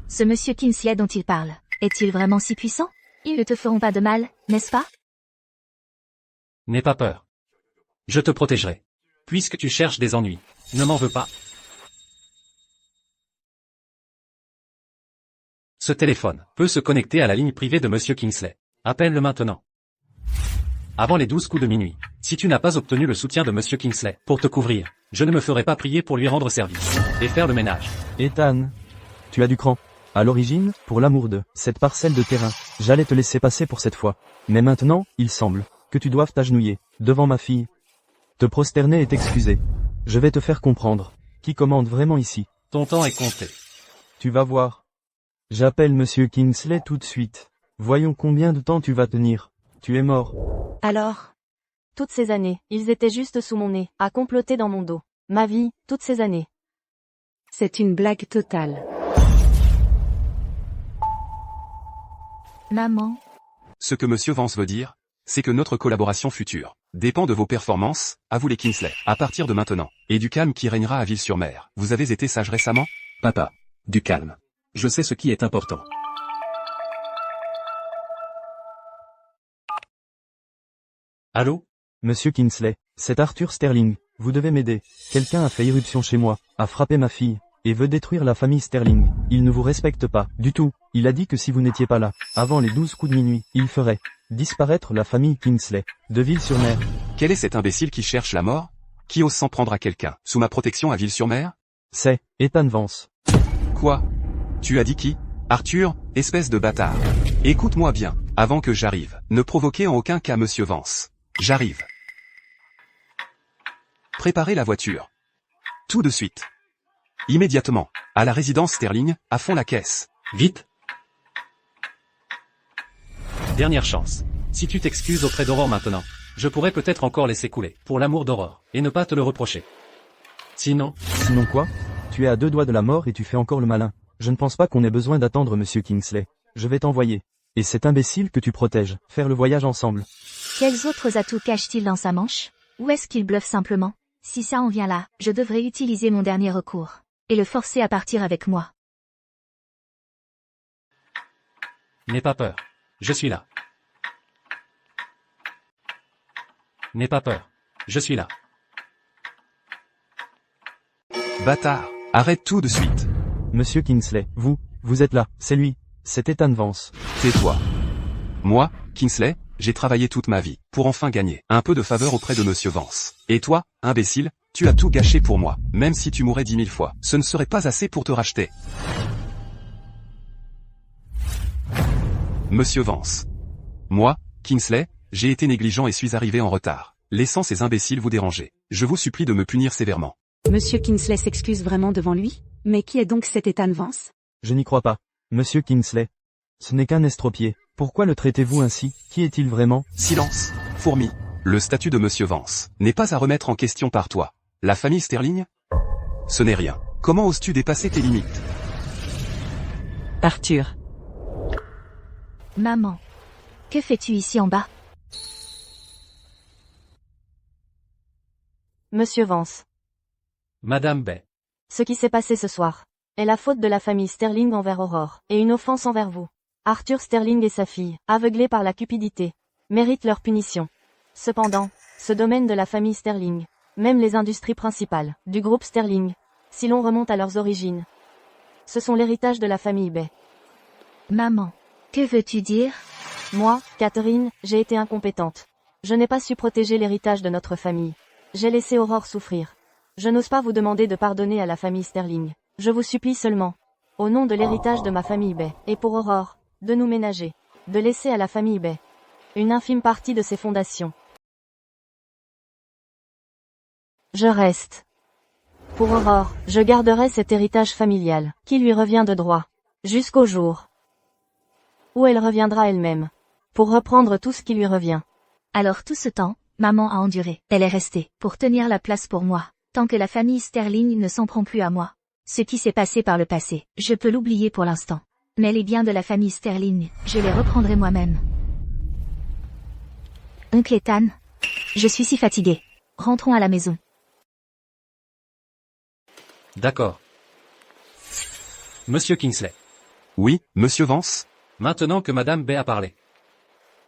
ce Monsieur Kingsley dont il parle, est-il vraiment si puissant? Ils ne te feront pas de mal, n'est-ce pas? N'aie pas peur. Je te protégerai. Puisque tu cherches des ennuis, ne m'en veux pas. Ce téléphone peut se connecter à la ligne privée de Monsieur Kingsley. Appelle-le maintenant. Avant les 12 coups de minuit, si tu n'as pas obtenu le soutien de Monsieur Kingsley pour te couvrir, je ne me ferai pas prier pour lui rendre service et faire le ménage. Ethan, tu as du cran. À l'origine, pour l'amour de cette parcelle de terrain, j'allais te laisser passer pour cette fois. Mais maintenant, il semble que tu doives t'agenouiller devant ma fille. Te prosterner et t'excuser. Je vais te faire comprendre qui commande vraiment ici. Ton temps est compté. Tu vas voir. J'appelle Monsieur Kingsley tout de suite. Voyons combien de temps tu vas tenir. Tu es mort. Alors? Toutes ces années, ils étaient juste sous mon nez, à comploter dans mon dos. Ma vie, toutes ces années. C'est une blague totale. Maman. Ce que Monsieur Vance veut dire, c'est que notre collaboration future dépend de vos performances, à vous les Kingsley, à partir de maintenant, et du calme qui régnera à Ville-sur-Mer. Vous avez été sage récemment? Papa, du calme. Je sais ce qui est important. Allô? Monsieur Kingsley, c'est Arthur Sterling. Vous devez m'aider. Quelqu'un a fait irruption chez moi, a frappé ma fille, et veut détruire la famille Sterling. Il ne vous respecte pas, du tout. Il a dit que si vous n'étiez pas là, avant les 12 coups de minuit, il ferait disparaître la famille Kingsley, de Ville-sur-Mer. Quel est cet imbécile qui cherche la mort? Qui ose s'en prendre à quelqu'un, sous ma protection à Ville-sur-Mer? C'est Ethan Vance. Quoi? Tu as dit qui? Arthur, espèce de bâtard. Écoute-moi bien, avant que j'arrive, ne provoquez en aucun cas Monsieur Vance. J'arrive. Préparez la voiture. Tout de suite. Immédiatement. À la résidence Sterling, à fond la caisse. Vite. Dernière chance. Si tu t'excuses auprès d'Aurore maintenant, je pourrais peut-être encore laisser couler, pour l'amour d'Aurore, et ne pas te le reprocher. Sinon... Sinon quoi? Tu es à 2 doigts de la mort et tu fais encore le malin. Je ne pense pas qu'on ait besoin d'attendre Monsieur Kingsley. Je vais t'envoyer. Et cet imbécile que tu protèges, faire le voyage ensemble. Quels autres atouts cache-t-il dans sa manche? Ou est-ce qu'il bluffe simplement? Si ça en vient là, je devrais utiliser mon dernier recours. Et le forcer à partir avec moi. N'aie pas peur. Je suis là. N'aie pas peur. Je suis là. Bâtard. Arrête tout de suite. Monsieur Kingsley, vous êtes là, c'est lui, c'est Ethan Vance. Tais-toi. Moi, Kingsley, j'ai travaillé toute ma vie, pour enfin gagner un peu de faveur auprès de Monsieur Vance. Et toi, imbécile, tu as tout gâché pour moi, même si tu mourrais 10 000 fois, ce ne serait pas assez pour te racheter. Monsieur Vance. Moi, Kingsley, j'ai été négligent et suis arrivé en retard, laissant ces imbéciles vous déranger. Je vous supplie de me punir sévèrement. Monsieur Kingsley s'excuse vraiment devant lui? Mais qui est donc cet Ethan Vance? Je n'y crois pas. Monsieur Kingsley. Ce n'est qu'un estropié. Pourquoi le traitez-vous ainsi? Qui est-il vraiment? Silence, fourmi. Le statut de Monsieur Vance n'est pas à remettre en question par toi. La famille Sterling? Ce n'est rien. Comment oses-tu dépasser tes limites? Arthur. Maman. Que fais-tu ici en bas? Monsieur Vance. Madame Bay. Ce qui s'est passé ce soir est la faute de la famille Sterling envers Aurore, et une offense envers vous. Arthur Sterling et sa fille, aveuglés par la cupidité, méritent leur punition. Cependant, ce domaine de la famille Sterling, même les industries principales du groupe Sterling, si l'on remonte à leurs origines, ce sont l'héritage de la famille Bay. Maman. Que veux-tu dire? Moi, Catherine, j'ai été incompétente. Je n'ai pas su protéger l'héritage de notre famille. J'ai laissé Aurore souffrir. Je n'ose pas vous demander de pardonner à la famille Sterling. Je vous supplie seulement, au nom de l'héritage de ma famille Bay, et pour Aurore, de nous ménager, de laisser à la famille Bay une infime partie de ses fondations. Je reste. Pour Aurore, je garderai cet héritage familial, qui lui revient de droit, jusqu'au jour où elle reviendra elle-même, pour reprendre tout ce qui lui revient. Alors tout ce temps, maman a enduré. Elle est restée, pour tenir la place pour moi, tant que la famille Sterling ne s'en prend plus à moi. Ce qui s'est passé par le passé, je peux l'oublier pour l'instant. Mais les biens de la famille Sterling, je les reprendrai moi-même. Oncle Ethan, je suis si fatiguée. Rentrons à la maison. D'accord. Monsieur Kingsley. Oui, Monsieur Vance? Maintenant que Madame Bay a parlé.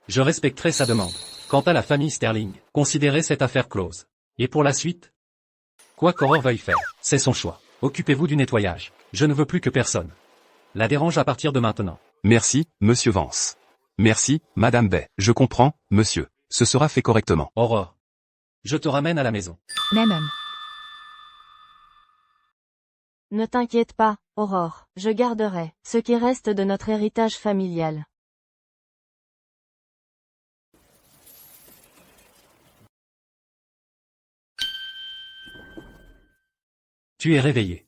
Je respecterai sa demande. Quant à la famille Sterling, considérez cette affaire close. Et pour la suite? Quoi qu'Aurore veuille faire, c'est son choix. Occupez-vous du nettoyage. Je ne veux plus que personne la dérange à partir de maintenant. Merci, Monsieur Vance. Merci, Madame Bay. Je comprends, monsieur. Ce sera fait correctement. Aurore. Je te ramène à la maison. Même. Ne t'inquiète pas, Aurore, je garderai ce qui reste de notre héritage familial. Tu es réveillé.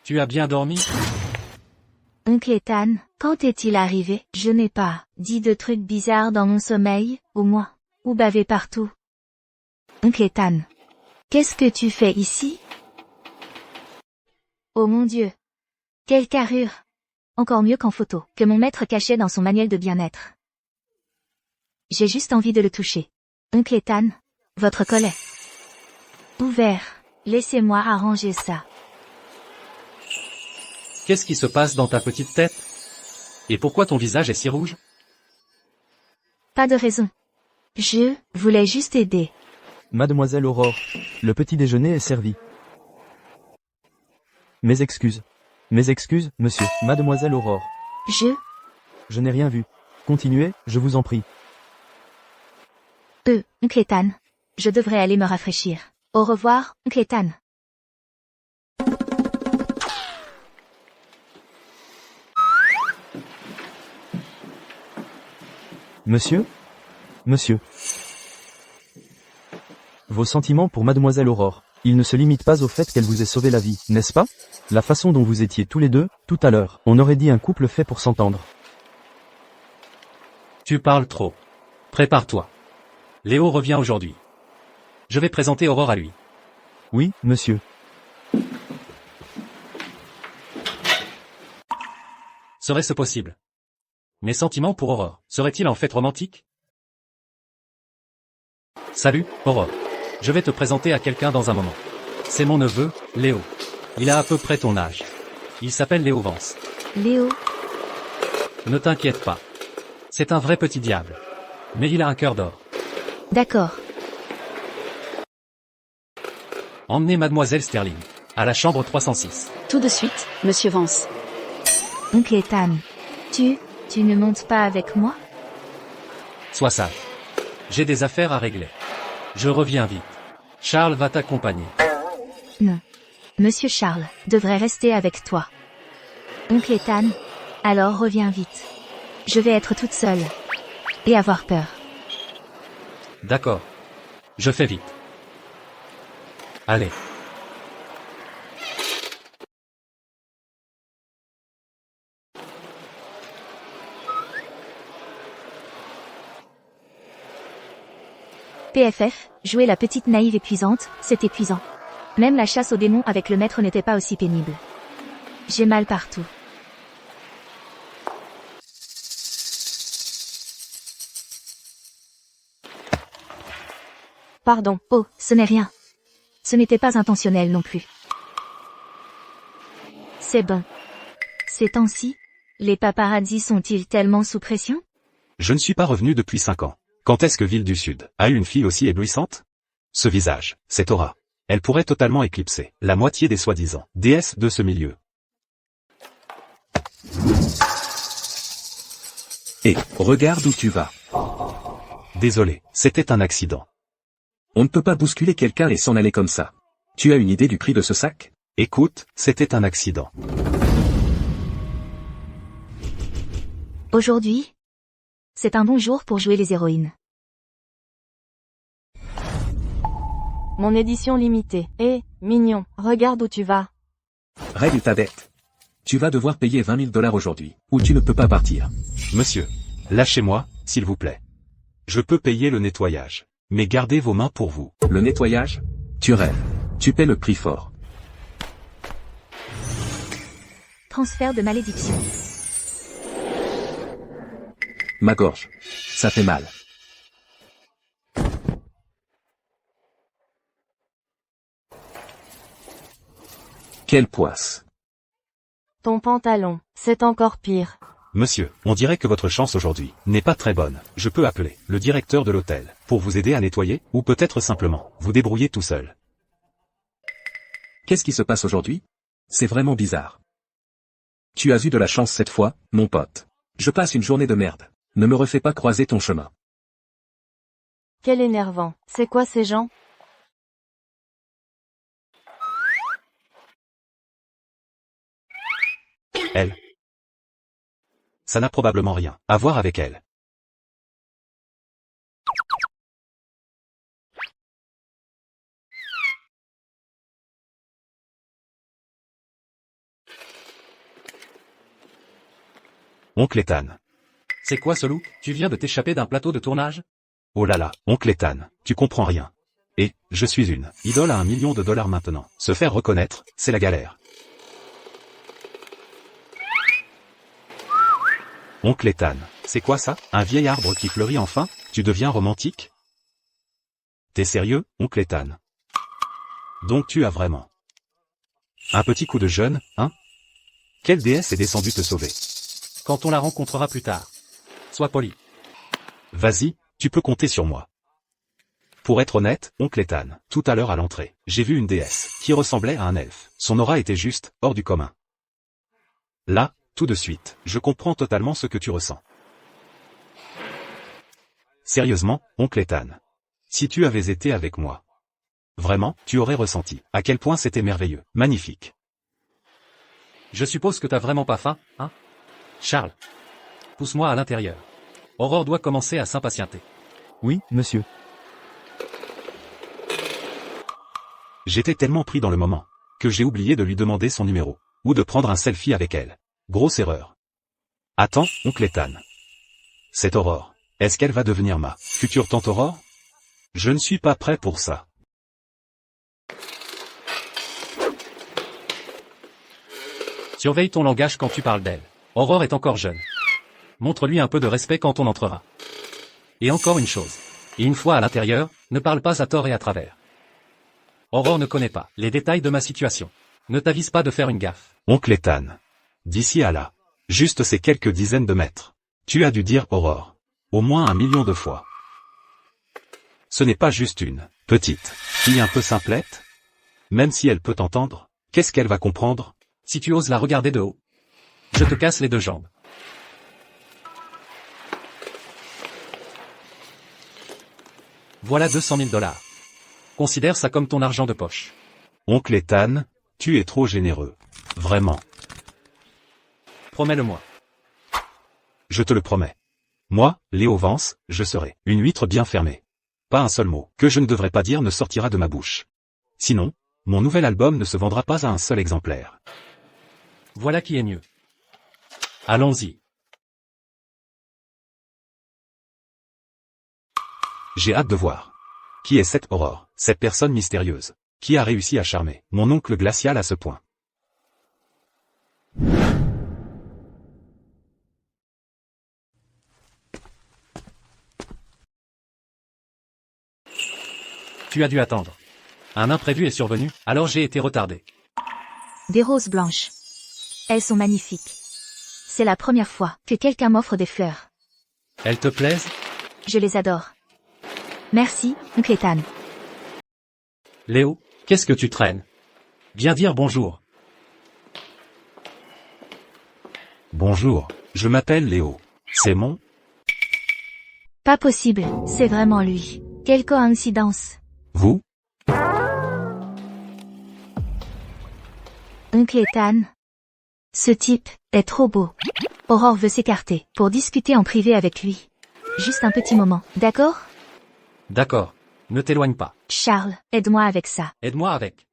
Tu as bien dormi? Oncle Ethan, quand est-il arrivé? Je n'ai pas dit de trucs bizarres dans mon sommeil, au moins, ou bavé partout. Oncle Ethan, qu'est-ce que tu fais ici? Oh mon Dieu! Quelle carrure! Encore mieux qu'en photo, que mon maître cachait dans son manuel de bien-être. J'ai juste envie de le toucher. Oncle Ethan, votre collet. Ouvert. Laissez-moi arranger ça. Qu'est-ce qui se passe dans ta petite tête? Et pourquoi ton visage est si rouge? Pas de raison. Je voulais juste aider. Mademoiselle Aurore, le petit déjeuner est servi. Mes excuses, monsieur, Mademoiselle Aurore. Je n'ai rien vu. Continuez, je vous en prie. Oncle Ethan. Je devrais aller me rafraîchir. Au revoir, Oncle Ethan. Monsieur? Vos sentiments pour mademoiselle Aurore, ils ne se limitent pas au fait qu'elle vous ait sauvé la vie, n'est-ce pas? La façon dont vous étiez tous les deux, tout à l'heure, on aurait dit un couple fait pour s'entendre. Tu parles trop. Prépare-toi. Léo revient aujourd'hui. Je vais présenter Aurore à lui. Oui, monsieur. Serait-ce possible? Mes sentiments pour Aurore seraient-ils en fait romantiques? Salut, Aurore. Je vais te présenter à quelqu'un dans un moment. C'est mon neveu, Léo. Il a à peu près ton âge. Il s'appelle Léo Vance. Léo, Ne t'inquiète pas. C'est un vrai petit diable. Mais il a un cœur d'or. d'accord. Emmenez mademoiselle Sterling. À la chambre 306. Tout de suite, monsieur Vance. Oncle Ethan. Tu ne montes pas avec moi? Sois sage. J'ai des affaires à régler. Je reviens vite. Charles va t'accompagner. Non. Monsieur Charles devrait rester avec toi. Oncle Ethan, alors reviens vite. Je vais être toute seule. Et avoir peur. D'accord. Je fais vite. Allez. PFF, jouer la petite naïve épuisante, c'est épuisant. Même la chasse aux démons avec le maître n'était pas aussi pénible. J'ai mal partout. Pardon. Oh, ce n'est rien. Ce n'était pas intentionnel non plus. C'est bon. Ces temps-ci, les paparazzis sont-ils tellement sous pression? Je ne suis pas revenu depuis 5 ans. Quand est-ce que Ville du Sud a eu une fille aussi éblouissante? Ce visage, cette aura. Elle pourrait totalement éclipser la moitié des soi-disant déesses de ce milieu. Et, regarde où tu vas. Désolé, c'était un accident. On ne peut pas bousculer quelqu'un et s'en aller comme ça. Tu as une idée du prix de ce sac? Écoute, c'était un accident. Aujourd'hui, c'est un bon jour pour jouer les héroïnes. Mon édition limitée. Eh, mignon, regarde où tu vas. Règle ta dette. Tu vas devoir payer 20 000 $ aujourd'hui, ou tu ne peux pas partir. Monsieur, lâchez-moi, s'il vous plaît. Je peux payer le nettoyage. Mais gardez vos mains pour vous. Le nettoyage? Tu rêves. Tu paies le prix fort. Transfert de malédiction. Ma gorge. Ça fait mal. Quelle poisse. Ton pantalon, c'est encore pire. Monsieur, on dirait que votre chance aujourd'hui n'est pas très bonne. Je peux appeler le directeur de l'hôtel pour vous aider à nettoyer, ou peut-être simplement vous débrouiller tout seul. Qu'est-ce qui se passe aujourd'hui? C'est vraiment bizarre. Tu as eu de la chance cette fois, mon pote. Je passe une journée de merde. Ne me refais pas croiser ton chemin. Quel énervant. C'est quoi ces gens? Elle. Ça n'a probablement rien à voir avec elle. Oncle Ethan. C'est quoi ce look? Tu viens de t'échapper d'un plateau de tournage? Oh là là, oncle Ethan, tu comprends rien. Et, je suis une idole à $1 million maintenant. Se faire reconnaître, c'est la galère. Oncle Ethan, c'est quoi ça? Un vieil arbre qui fleurit enfin? Tu deviens romantique? T'es sérieux, oncle Ethan? Donc tu as vraiment un petit coup de jeune, hein? Quelle déesse est descendue te sauver? Quand on la rencontrera plus tard. Sois poli. Vas-y, tu peux compter sur moi. Pour être honnête, oncle Ethan, tout à l'heure à l'entrée, j'ai vu une déesse qui ressemblait à un elfe. Son aura était juste hors du commun. Là, tout de suite, je comprends totalement ce que tu ressens. Sérieusement, oncle Ethan. Si tu avais été avec moi, vraiment, tu aurais ressenti à quel point c'était merveilleux, magnifique. Je suppose que t'as vraiment pas faim, hein? Charles. Pousse-moi à l'intérieur. Aurore doit commencer à s'impatienter. Oui, monsieur. J'étais tellement pris dans le moment, que j'ai oublié de lui demander son numéro, ou de prendre un selfie avec elle. Grosse erreur. Attends, oncle Ethan. C'est Aurore. Est-ce qu'elle va devenir ma future tante Aurore? Je ne suis pas prêt pour ça. Surveille ton langage quand tu parles d'elle. Aurore est encore jeune. Montre-lui un peu de respect quand on entrera. Et encore une chose. Et une fois à l'intérieur, ne parle pas à tort et à travers. Aurore ne connaît pas les détails de ma situation. Ne t'avise pas de faire une gaffe. Oncle Ethan. D'ici à là. Juste ces quelques dizaines de mètres. Tu as dû dire Aurore. Au moins 1 million de fois. Ce n'est pas juste une petite fille un peu simplette. Même si elle peut t'entendre, qu'est-ce qu'elle va comprendre? Si tu oses la regarder de haut, je te casse les 2 jambes. Voilà 200 000 $. Considère ça comme ton argent de poche. Oncle Ethan, tu es trop généreux. Vraiment. Promets-le-moi. Je te le promets. Moi, Léo Vance, je serai une huître bien fermée. Pas un seul mot que je ne devrais pas dire ne sortira de ma bouche. Sinon, mon nouvel album ne se vendra pas à un seul exemplaire. Voilà qui est mieux. Allons-y. J'ai hâte de voir. Qui est cette Aurore, cette personne mystérieuse, qui a réussi à charmer mon oncle glacial à ce point? Tu as dû attendre. Un imprévu est survenu, alors j'ai été retardé. Des roses blanches. Elles sont magnifiques. C'est la première fois que quelqu'un m'offre des fleurs. Elles te plaisent? Je les adore. Merci, oncle Ethan. Léo, qu'est-ce que tu traînes? Viens dire bonjour. Bonjour, je m'appelle Léo. C'est mon... Pas possible, c'est vraiment lui. Quelle coïncidence. Vous? Oncle Ethan. Ce type est trop beau. Aurore veut s'écarter pour discuter en privé avec lui. Juste un petit moment, d'accord? D'accord. Ne t'éloigne pas. Charles, aide-moi avec ça. Aide-moi avec.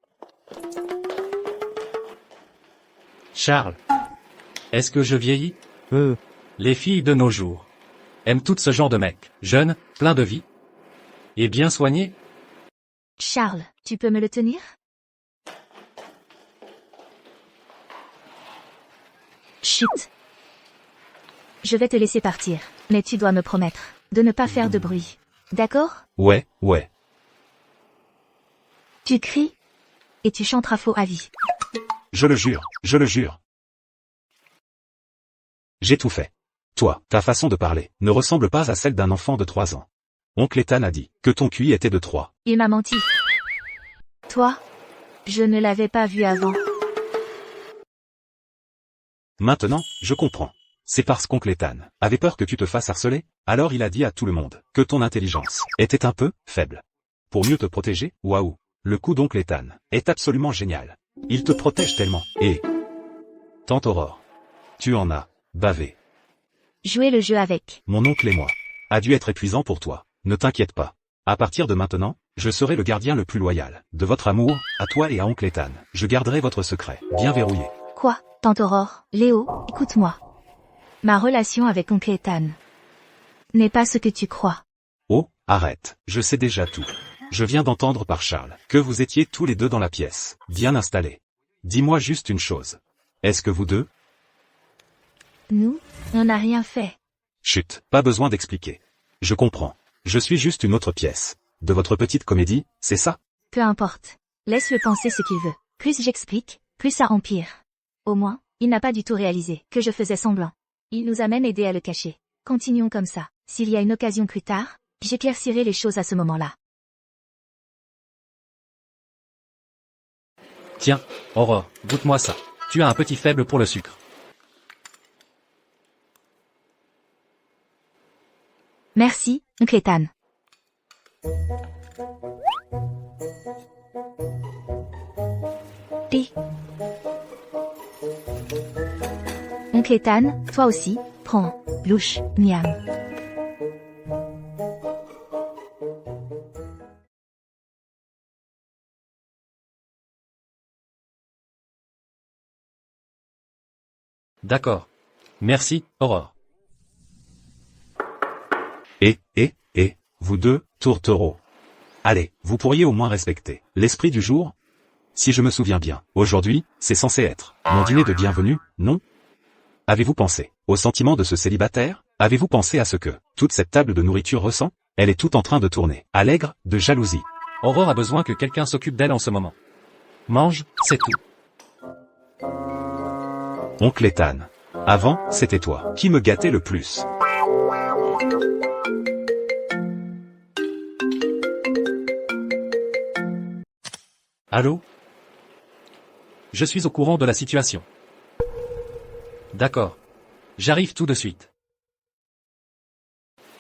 Charles. Est-ce que je vieillis? Les filles de nos jours aiment tout ce genre de mec. Jeune, plein de vie. Et bien soigné. Charles, tu peux me le tenir? Chut. Je vais te laisser partir, mais tu dois me promettre de ne pas faire de bruit. D'accord? Ouais. Tu cries et tu chanteras faux à vie. Je le jure. J'ai tout fait. Toi, ta façon de parler ne ressemble pas à celle d'un enfant de 3 ans. Oncle Ethan a dit que ton QI était de 3. Il m'a menti. Toi? Je ne l'avais pas vu avant. Maintenant, je comprends. C'est parce qu'oncle Ethan avait peur que tu te fasses harceler, alors il a dit à tout le monde que ton intelligence était un peu faible. Pour mieux te protéger, waouh, le coup d'oncle Ethan est absolument génial. Il te protège tellement. Et... Tante Aurore, tu en as bavé. Jouer le jeu avec. Mon oncle et moi a dû être épuisant pour toi. Ne t'inquiète pas. À partir de maintenant, je serai le gardien le plus loyal de votre amour, à toi et à oncle Ethan. Je garderai votre secret bien verrouillé. Quoi, tante Aurore? Léo, écoute-moi. Ma relation avec oncle Ethan n'est pas ce que tu crois. Oh, arrête, je sais déjà tout. Je viens d'entendre par Charles que vous étiez tous les deux dans la pièce, bien installés. Dis-moi juste une chose. Est-ce que vous deux? Nous, on n'a rien fait. Chut, pas besoin d'expliquer. Je comprends. Je suis juste une autre pièce de votre petite comédie, c'est ça? Peu importe. Laisse-le penser ce qu'il veut. Plus j'explique, plus ça empire. Au moins, il n'a pas du tout réalisé que je faisais semblant. Il nous a même aidé à le cacher. Continuons comme ça. S'il y a une occasion plus tard, j'éclaircirai les choses à ce moment-là. Tiens, Aurore, goûte-moi ça. Tu as un petit faible pour le sucre. Merci, oncle Ethan. Et... Oncle Ethan, toi aussi, prends, louche, miam. D'accord. Merci, Aurore. Vous deux, tourtereaux. Allez, vous pourriez au moins respecter l'esprit du jour? Si je me souviens bien, aujourd'hui, c'est censé être mon dîner de bienvenue, non? Avez-vous pensé au sentiment de ce célibataire? Avez-vous pensé à ce que toute cette table de nourriture ressent? Elle est toute en train de tourner, allègre, de jalousie. Aurore a besoin que quelqu'un s'occupe d'elle en ce moment. Mange, c'est tout. Oncle Ethan. Avant, c'était toi qui me gâtais le plus. Allô? Je suis au courant de la situation. D'accord. J'arrive tout de suite.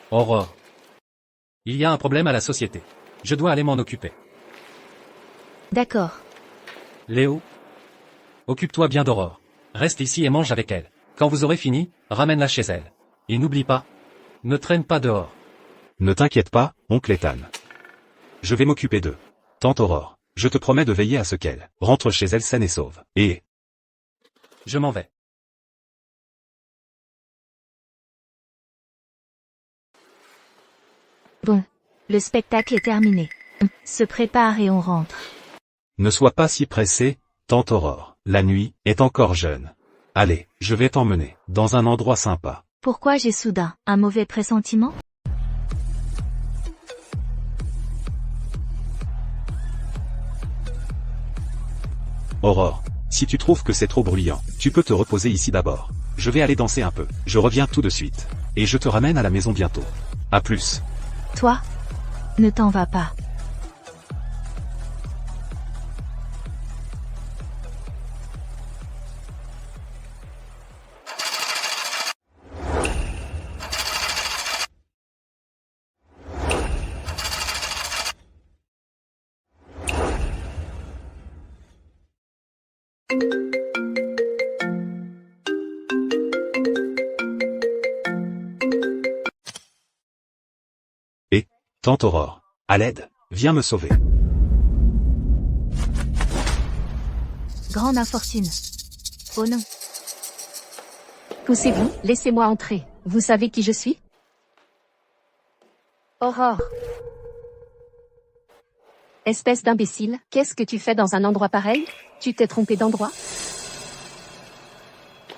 Aurore. Il y a un problème à la société. Je dois aller m'en occuper. D'accord. Léo? Occupe-toi bien d'Aurore. Reste ici et mange avec elle. Quand vous aurez fini, ramène-la chez elle. Et n'oublie pas. Ne traîne pas dehors. Ne t'inquiète pas, oncle Ethan. Je vais m'occuper d'eux. Tante Aurore, je te promets de veiller à ce qu'elle rentre chez elle saine et sauve. Et... Je m'en vais. Bon. Le spectacle est terminé. Se prépare et on rentre. Ne sois pas si pressée, tante Aurore. La nuit est encore jeune. Allez, je vais t'emmener dans un endroit sympa. Pourquoi j'ai soudain un mauvais pressentiment? Aurore, si tu trouves que c'est trop bruyant, tu peux te reposer ici d'abord. Je vais aller danser un peu. Je reviens tout de suite. Et je te ramène à la maison bientôt. À plus. Toi? Ne t'en vas pas. Tante Aurore, à l'aide, viens me sauver. Grande infortune. Oh non. Poussez-vous, laissez-moi entrer. Vous savez qui je suis? Aurore. Espèce d'imbécile, qu'est-ce que tu fais dans un endroit pareil? Tu t'es trompé d'endroit?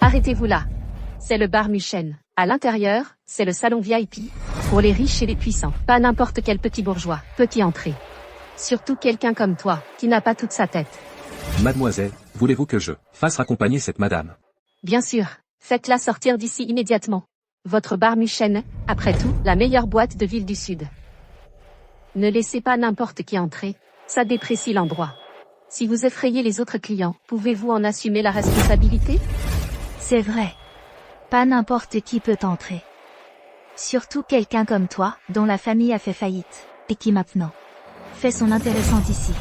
Arrêtez-vous là. C'est le bar Muchen. À l'intérieur, c'est le salon VIP. Pour les riches et les puissants. Pas n'importe quel petit bourgeois peut y entrer. Surtout quelqu'un comme toi, qui n'a pas toute sa tête. Mademoiselle, voulez-vous que je fasse raccompagner cette madame? Bien sûr. Faites-la sortir d'ici immédiatement. Votre bar Muchen, après tout, la meilleure boîte de ville du Sud. Ne laissez pas n'importe qui entrer. Ça déprécie l'endroit. Si vous effrayez les autres clients, pouvez-vous en assumer la responsabilité? C'est vrai. Pas n'importe qui peut entrer. Surtout quelqu'un comme toi, dont la famille a fait faillite, et qui maintenant fait son intéressante ici.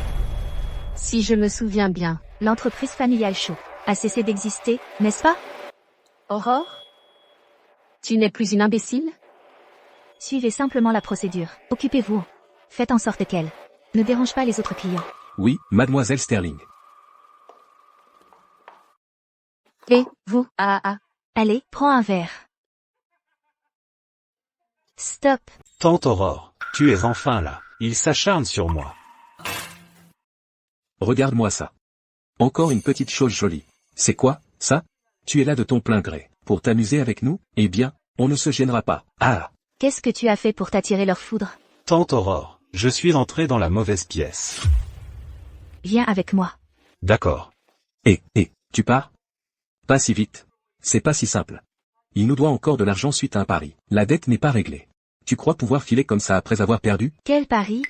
Si je me souviens bien, L'entreprise familiale Shaw a cessé d'exister, n'est-ce pas? Aurore? Tu n'es plus une imbécile? Suivez simplement la procédure. Occupez-vous. Faites en sorte qu'elle ne dérange pas les autres clients. Oui, mademoiselle Sterling. Et, vous, Allez, prends un verre. Stop. Tante Aurore, tu es enfin là. Il s'acharne sur moi. Regarde-moi ça. Encore une petite chose jolie. C'est quoi, ça? Tu es là de ton plein gré. Pour t'amuser avec nous? Eh bien, on ne se gênera pas. Ah! Qu'est-ce que tu as fait pour t'attirer leur foudre? Tante Aurore, je suis entré dans la mauvaise pièce. Viens avec moi. D'accord. Tu pars? Pas si vite. C'est pas si simple. Il nous doit encore de l'argent suite à un pari. La dette n'est pas réglée. Tu crois pouvoir filer comme ça après avoir perdu? Quel pari?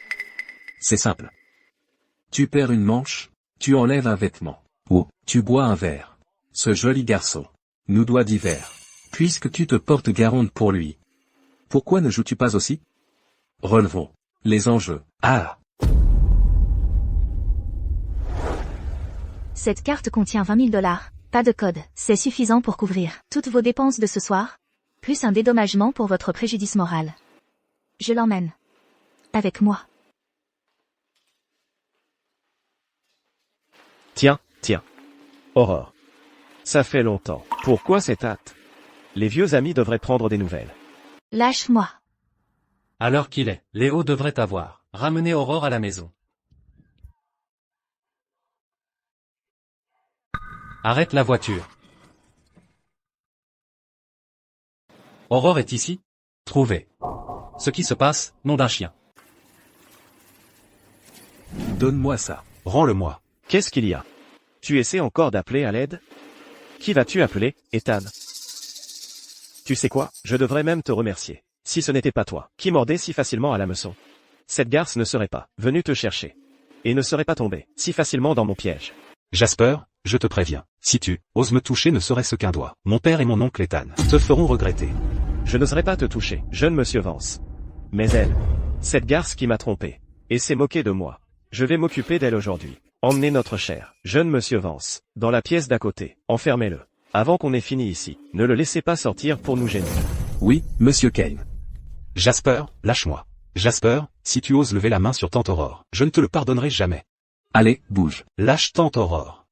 C'est simple. Tu perds une manche, tu enlèves un vêtement. Ou, tu bois un verre. Ce joli garçon nous doit 10 verres. Puisque tu te portes garante pour lui. Pourquoi ne joues-tu pas aussi? Relevons les enjeux. Ah! Cette carte contient 20 000 $. Pas de code. C'est suffisant pour couvrir toutes vos dépenses de ce soir, plus un dédommagement pour votre préjudice moral. Je l'emmène. Avec moi. Tiens. Aurore. Ça fait longtemps. Pourquoi cette hâte? Les vieux amis devraient prendre des nouvelles. Lâche-moi. À l'heure qu'il est, Léo devrait avoir ramené Aurore à la maison. Arrête la voiture. Aurore est ici? Trouvez. Ce qui se passe, nom d'un chien. Donne-moi ça. Rends-le-moi. Qu'est-ce qu'il y a? Tu essaies encore d'appeler à l'aide? Qui vas-tu appeler, Ethan? Tu sais quoi, je devrais même te remercier. Si ce n'était pas toi, qui mordais si facilement à l'hameçon. Cette garce ne serait pas venue te chercher. Et ne serait pas tombée si facilement dans mon piège. Jasper, je te préviens. Si tu oses me toucher ne serait-ce qu'un doigt, mon père et mon oncle Ethan te feront regretter. Je n'oserais pas te toucher, jeune monsieur Vance. Mais elle, cette garce qui m'a trompé, et s'est moquée de moi. Je vais m'occuper d'elle aujourd'hui. Emmenez notre cher, jeune monsieur Vance, dans la pièce d'à côté. Enfermez-le. Avant qu'on ait fini ici, ne le laissez pas sortir pour nous gêner. Oui, monsieur Kane. Jasper, lâche-moi. Jasper, si tu oses lever la main sur tante Aurore, je ne te le pardonnerai jamais. Allez, bouge. Lâche tante Aurore.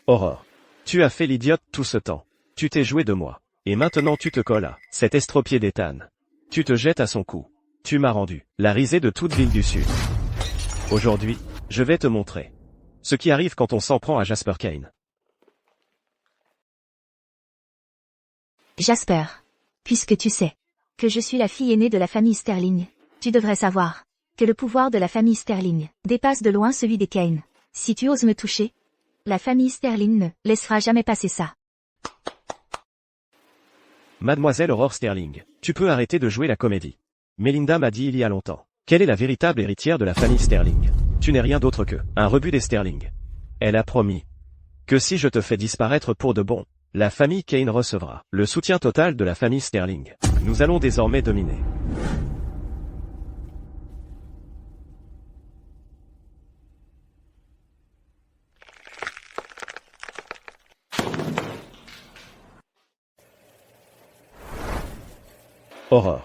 Aurore. Tu as fait l'idiote tout ce temps. Tu t'es joué de moi. Et maintenant tu te colles à cet estropié d'Ethan. Tu te jettes à son cou. Tu m'as rendu la risée de toute ville du Sud. Aujourd'hui, je vais te montrer ce qui arrive quand on s'en prend à Jasper Kane. Jasper. Puisque tu sais que je suis la fille aînée de la famille Sterling, tu devrais savoir que le pouvoir de la famille Sterling dépasse de loin celui des Kane. Si tu oses me toucher, la famille Sterling ne laissera jamais passer ça. Mademoiselle Aurore Sterling, tu peux arrêter de jouer la comédie. Melinda m'a dit il y a longtemps qu'elle est la véritable héritière de la famille Sterling. Tu n'es rien d'autre que un rebut des Sterling. Elle a promis que si je te fais disparaître pour de bon, la famille Kane recevra le soutien total de la famille Sterling. Nous allons désormais dominer. Aurore.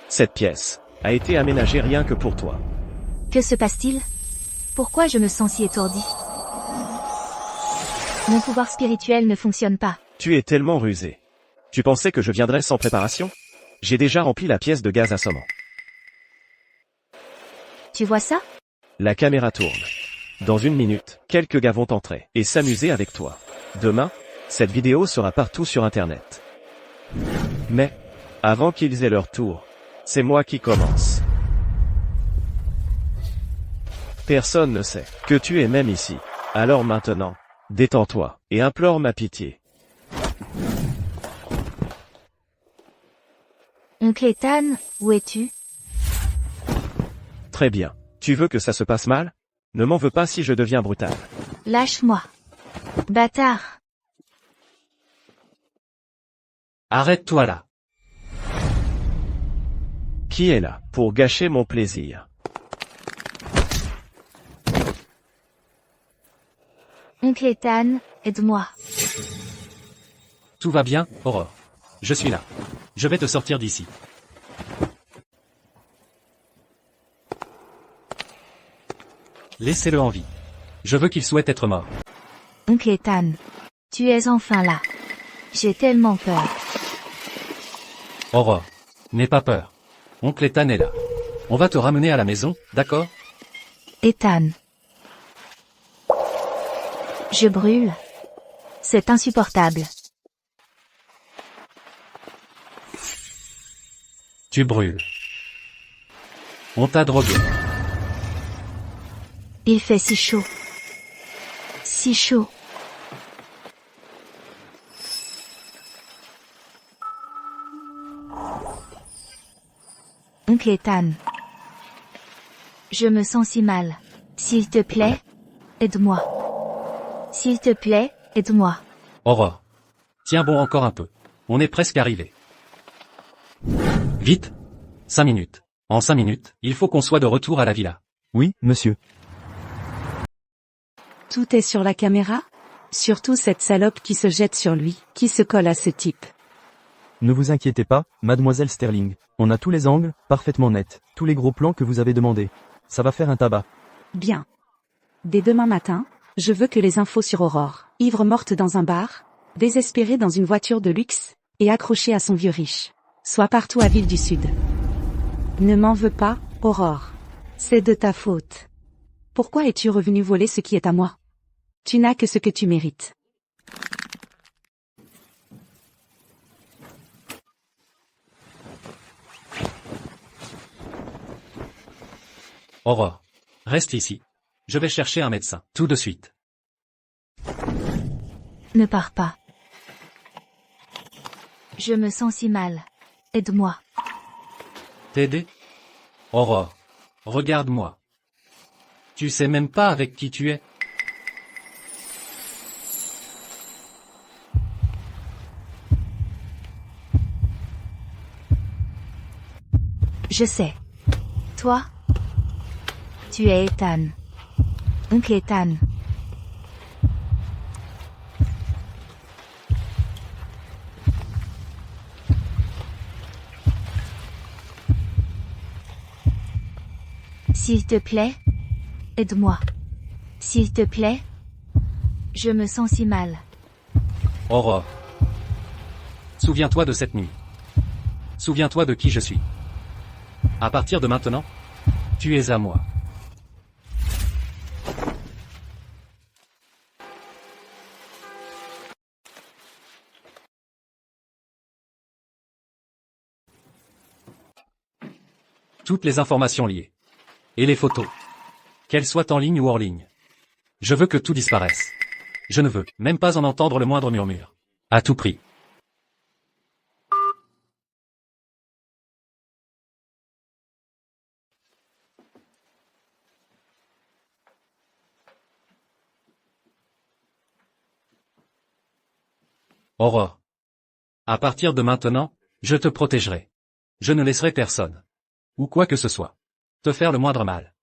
Cette pièce a été aménagée rien que pour toi. Que se passe-t-il? Pourquoi je me sens si étourdie? Mon pouvoir spirituel ne fonctionne pas. Tu es tellement rusé. Tu pensais que je viendrais sans préparation? J'ai déjà rempli la pièce de gaz assommant. Tu vois ça? La caméra tourne. Dans 1 minute, quelques gars vont entrer et s'amuser avec toi. Demain, cette vidéo sera partout sur Internet. Mais, avant qu'ils aient leur tour, c'est moi qui commence. Personne ne sait que tu es même ici. Alors maintenant, détends-toi et implore ma pitié. Oncle Ethan, où es-tu? Très bien. Tu veux que ça se passe mal? Ne m'en veux pas si je deviens brutal. Lâche-moi. Bâtard. Arrête-toi là. Qui est là pour gâcher mon plaisir? Oncle Ethan, aide-moi. Tout va bien, Aurore. Je suis là. Je vais te sortir d'ici. Laissez-le en vie. Je veux qu'il souhaite être mort. Oncle Ethan, tu es enfin là. J'ai tellement peur. Aurore, n'aie pas peur. Oncle Ethan est là. On va te ramener à la maison, d'accord? Ethan. Je brûle. C'est insupportable. Tu brûles. On t'a drogué. Il fait si chaud. Si chaud. Oncle Ethan. Je me sens si mal. S'il te plaît, aide-moi. S'il te plaît, aide-moi. Aurore. Tiens bon encore un peu. On est presque arrivé. Vite. 5 minutes. En 5 minutes, il faut qu'on soit de retour à la villa. Oui, monsieur. Tout est sur la caméra? Surtout cette salope qui se jette sur lui, qui se colle à ce type. Ne vous inquiétez pas, mademoiselle Sterling. On a tous les angles, parfaitement nets, tous les gros plans que vous avez demandé. Ça va faire un tabac. Bien. Dès demain matin, je veux que les infos sur Aurore, ivre morte dans un bar, désespérée dans une voiture de luxe, et accrochée à son vieux riche, soient partout à Ville du Sud. Ne m'en veux pas, Aurore. C'est de ta faute. Pourquoi es-tu revenu voler ce qui est à moi? Tu n'as que ce que tu mérites. Aurore. Reste ici. Je vais chercher un médecin, tout de suite. Ne pars pas. Je me sens si mal. Aide-moi. T'aider? Aurore. Regarde-moi. Tu sais même pas avec qui tu es. Je sais. Toi? Tu es Ethan. Oncle Ethan. S'il te plaît, aide-moi. S'il te plaît, je me sens si mal. Aurore. Souviens-toi de cette nuit. Souviens-toi de qui je suis. À partir de maintenant, tu es à moi. Toutes les informations liées. Et les photos. Qu'elles soient en ligne ou hors ligne. Je veux que tout disparaisse. Je ne veux même pas en entendre le moindre murmure. À tout prix. Aurore. À partir de maintenant, je te protégerai. Je ne laisserai personne, ou quoi que ce soit, te faire le moindre mal.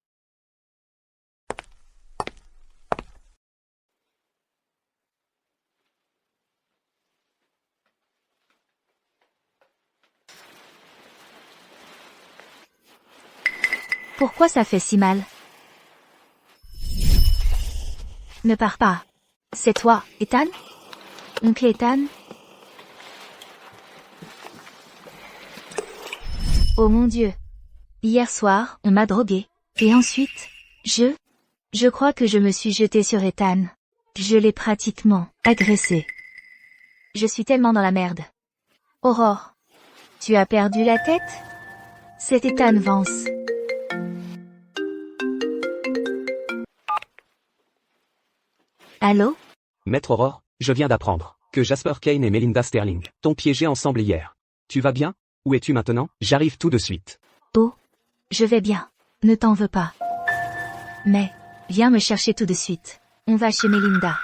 Pourquoi ça fait si mal? Ne pars pas. C'est toi, Ethan? Oncle Ethan? Oh mon Dieu. Hier soir, on m'a drogué. Et ensuite, je crois que je me suis jetée sur Ethan. Je l'ai pratiquement agressé. Je suis tellement dans la merde. Aurore. Tu as perdu la tête? C'est Ethan Vance. Allô? Maître Aurore, je viens d'apprendre que Jasper Kane et Melinda Sterling t'ont piégé ensemble hier. Tu vas bien? Où es-tu maintenant? J'arrive tout de suite. Oh. Je vais bien. Ne t'en veux pas. Mais, viens me chercher tout de suite. On va chez Melinda.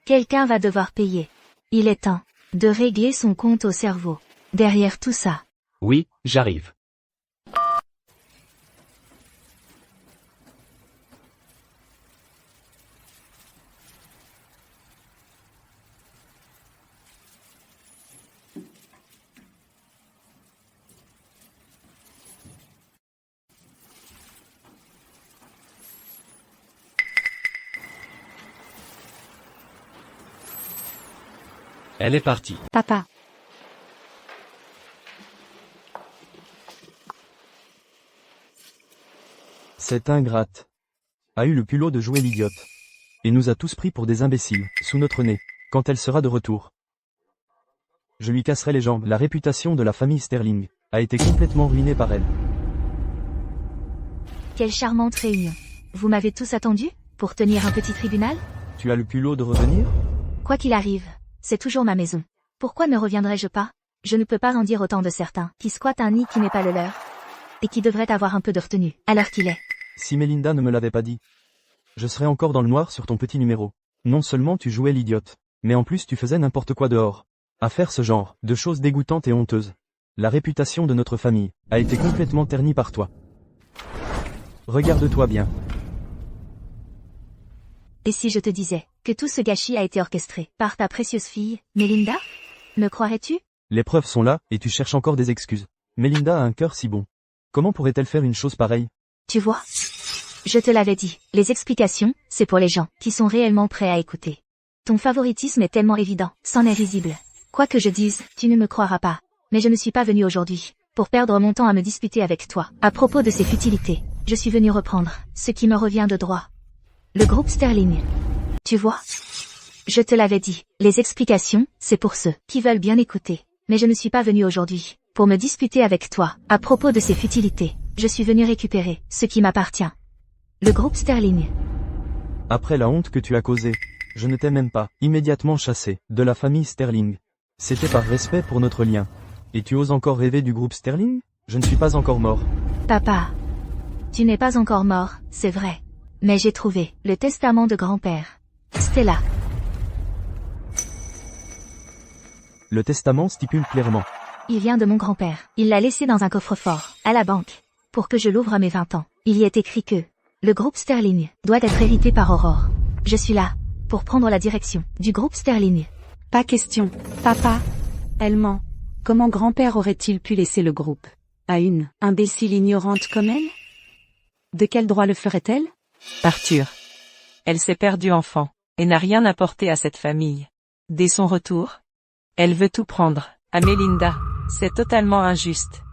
Quelqu'un va devoir payer. Il est temps de régler son compte au cerveau. Derrière tout ça. Oui, j'arrive. Elle est partie. Papa. Cette ingrate a eu le culot de jouer l'idiote. Et nous a tous pris pour des imbéciles, sous notre nez, quand elle sera de retour. Je lui casserai les jambes. La réputation de la famille Sterling a été complètement ruinée par elle. Quelle charmante réunion. Vous m'avez tous attendu, pour tenir un petit tribunal? Tu as le culot de revenir? Quoi qu'il arrive, c'est toujours ma maison. Pourquoi ne reviendrais-je pas? Je ne peux pas en dire autant de certains, qui squattent un nid qui n'est pas le leur. Et qui devraient avoir un peu de retenue, à l'heure qu'il est. Si Melinda ne me l'avait pas dit, je serais encore dans le noir sur ton petit numéro. Non seulement tu jouais l'idiote, mais en plus tu faisais n'importe quoi dehors. À faire ce genre de choses dégoûtantes et honteuses. La réputation de notre famille a été complètement ternie par toi. Regarde-toi bien. Et si je te disais que tout ce gâchis a été orchestré par ta précieuse fille, Melinda? Me croirais-tu? Les preuves sont là, et tu cherches encore des excuses. Melinda a un cœur si bon. Comment pourrait-elle faire une chose pareille? Tu vois? Je te l'avais dit, les explications, c'est pour les gens qui sont réellement prêts à écouter. Ton favoritisme est tellement évident, c'en est risible. Quoi que je dise, tu ne me croiras pas. Mais je ne suis pas venu aujourd'hui pour perdre mon temps à me disputer avec toi. À propos de ces futilités, je suis venu reprendre ce qui me revient de droit. Le groupe Sterling. Tu vois? Je te l'avais dit, les explications, c'est pour ceux qui veulent bien écouter. Mais je ne suis pas venu aujourd'hui pour me disputer avec toi. À propos de ces futilités, je suis venu récupérer ce qui m'appartient. Le groupe Sterling. Après la honte que tu as causée, je ne t'ai même pas immédiatement chassé de la famille Sterling. C'était par respect pour notre lien. Et tu oses encore rêver du groupe Sterling? Je ne suis pas encore mort. Papa. Tu n'es pas encore mort, c'est vrai. Mais j'ai trouvé le testament de grand-père. Stella. Le testament stipule clairement. Il vient de mon grand-père. Il l'a laissé dans un coffre-fort, à la banque, pour que je l'ouvre à mes 20 ans. Il y est écrit que le groupe Sterling doit être hérité par Aurore. Je suis là pour prendre la direction du groupe Sterling. Pas question. Papa. Elle ment. Comment grand-père aurait-il pu laisser le groupe à une imbécile ignorante comme elle? De quel droit le ferait-elle? Arthur. Elle s'est perdue enfant, et n'a rien apporté à cette famille. Dès son retour, elle veut tout prendre, à Melinda. C'est totalement injuste.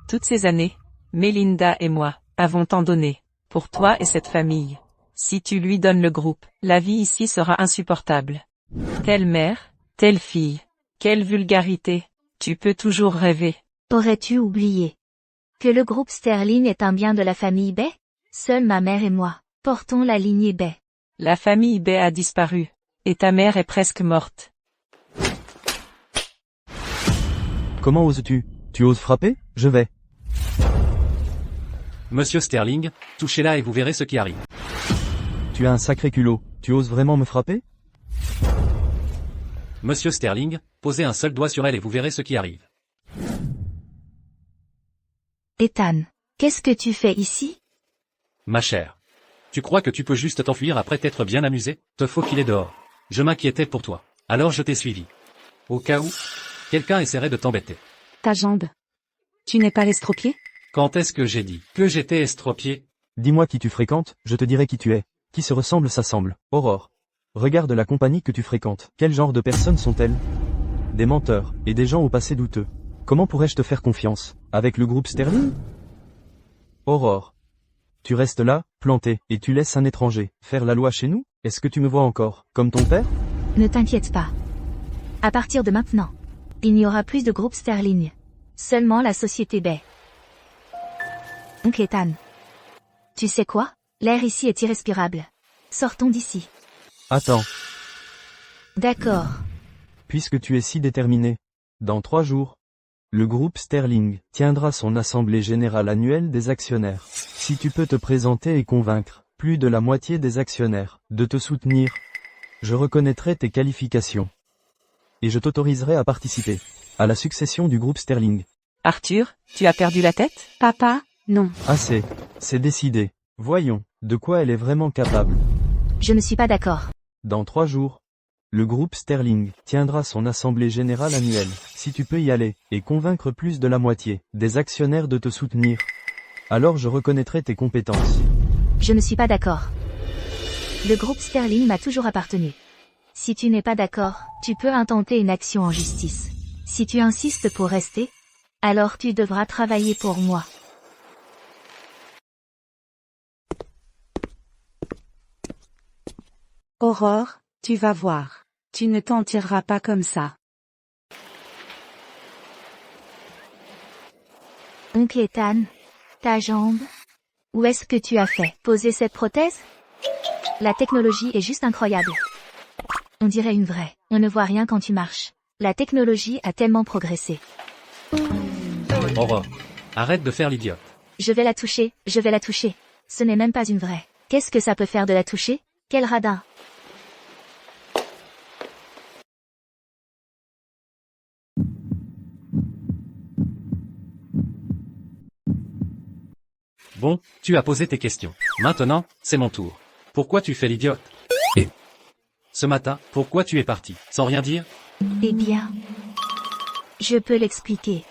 Toutes ces années, Melinda et moi avons tant donné, pour toi et cette famille. Si tu lui donnes le groupe, la vie ici sera insupportable. Telle mère, telle fille. Quelle vulgarité. Tu peux toujours rêver. Aurais-tu oublié que le groupe Sterling est un bien de la famille Bay? Seule ma mère et moi portons la lignée Bay. La famille Bay a disparu, et ta mère est presque morte. Comment oses-tu? Tu oses frapper? Je vais. Monsieur Sterling, touchez-la et vous verrez ce qui arrive. Tu as un sacré culot. Tu oses vraiment me frapper? Monsieur Sterling, posez un seul doigt sur elle et vous verrez ce qui arrive. Ethan, qu'est-ce que tu fais ici? Ma chère. Tu crois que tu peux juste t'enfuir après t'être bien amusé? Te faufiler dehors. Je m'inquiétais pour toi. Alors je t'ai suivi. Au cas où, quelqu'un essaierait de t'embêter. Ta jambe. Tu n'es pas l'estropié? Quand est-ce que j'ai dit que j'étais estropié? Dis-moi qui tu fréquentes, je te dirai qui tu es. Qui se ressemble s'assemble. Aurore. Regarde la compagnie que tu fréquentes. Quel genre de personnes sont-elles? Des menteurs, et des gens au passé douteux. Comment pourrais-je te faire confiance? Avec le groupe Sterling? Aurore. Tu restes là, planté, et tu laisses un étranger faire la loi chez nous? Est-ce que tu me vois encore, comme ton père? Ne t'inquiète pas. À partir de maintenant, il n'y aura plus de groupe Sterling. Seulement la société Bay. Oncle Ethan. Tu sais quoi? L'air ici est irrespirable. Sortons d'ici. Attends. D'accord. Puisque tu es si déterminé. Dans 3 jours, le groupe Sterling tiendra son assemblée générale annuelle des actionnaires. Si tu peux te présenter et convaincre plus de la moitié des actionnaires de te soutenir, je reconnaîtrai tes qualifications. Et je t'autoriserai à participer à la succession du groupe Sterling. Arthur, tu as perdu la tête? Papa, non. Assez. C'est décidé. Voyons, de quoi elle est vraiment capable. Je ne suis pas d'accord. Dans 3 jours, le groupe Sterling tiendra son assemblée générale annuelle. Si tu peux y aller, et convaincre plus de la moitié des actionnaires de te soutenir, alors je reconnaîtrai tes compétences. Je ne suis pas d'accord. Le groupe Sterling m'a toujours appartenu. Si tu n'es pas d'accord, tu peux intenter une action en justice. Si tu insistes pour rester, alors tu devras travailler pour moi. Aurore, tu vas voir. Tu ne t'en tireras pas comme ça. Oncle Ethan, ta jambe? Où est-ce que tu as fait poser cette prothèse? La technologie est juste incroyable. On dirait une vraie. On ne voit rien quand tu marches. La technologie a tellement progressé. Aurore. Arrête de faire l'idiote. Je vais la toucher, je vais la toucher. Ce n'est même pas une vraie. Qu'est-ce que ça peut faire de la toucher? Quel radin! Bon, tu as posé tes questions. Maintenant, c'est mon tour. Pourquoi tu fais l'idiote? Et ce matin, pourquoi tu es parti, sans rien dire? Eh bien, Je peux l'expliquer.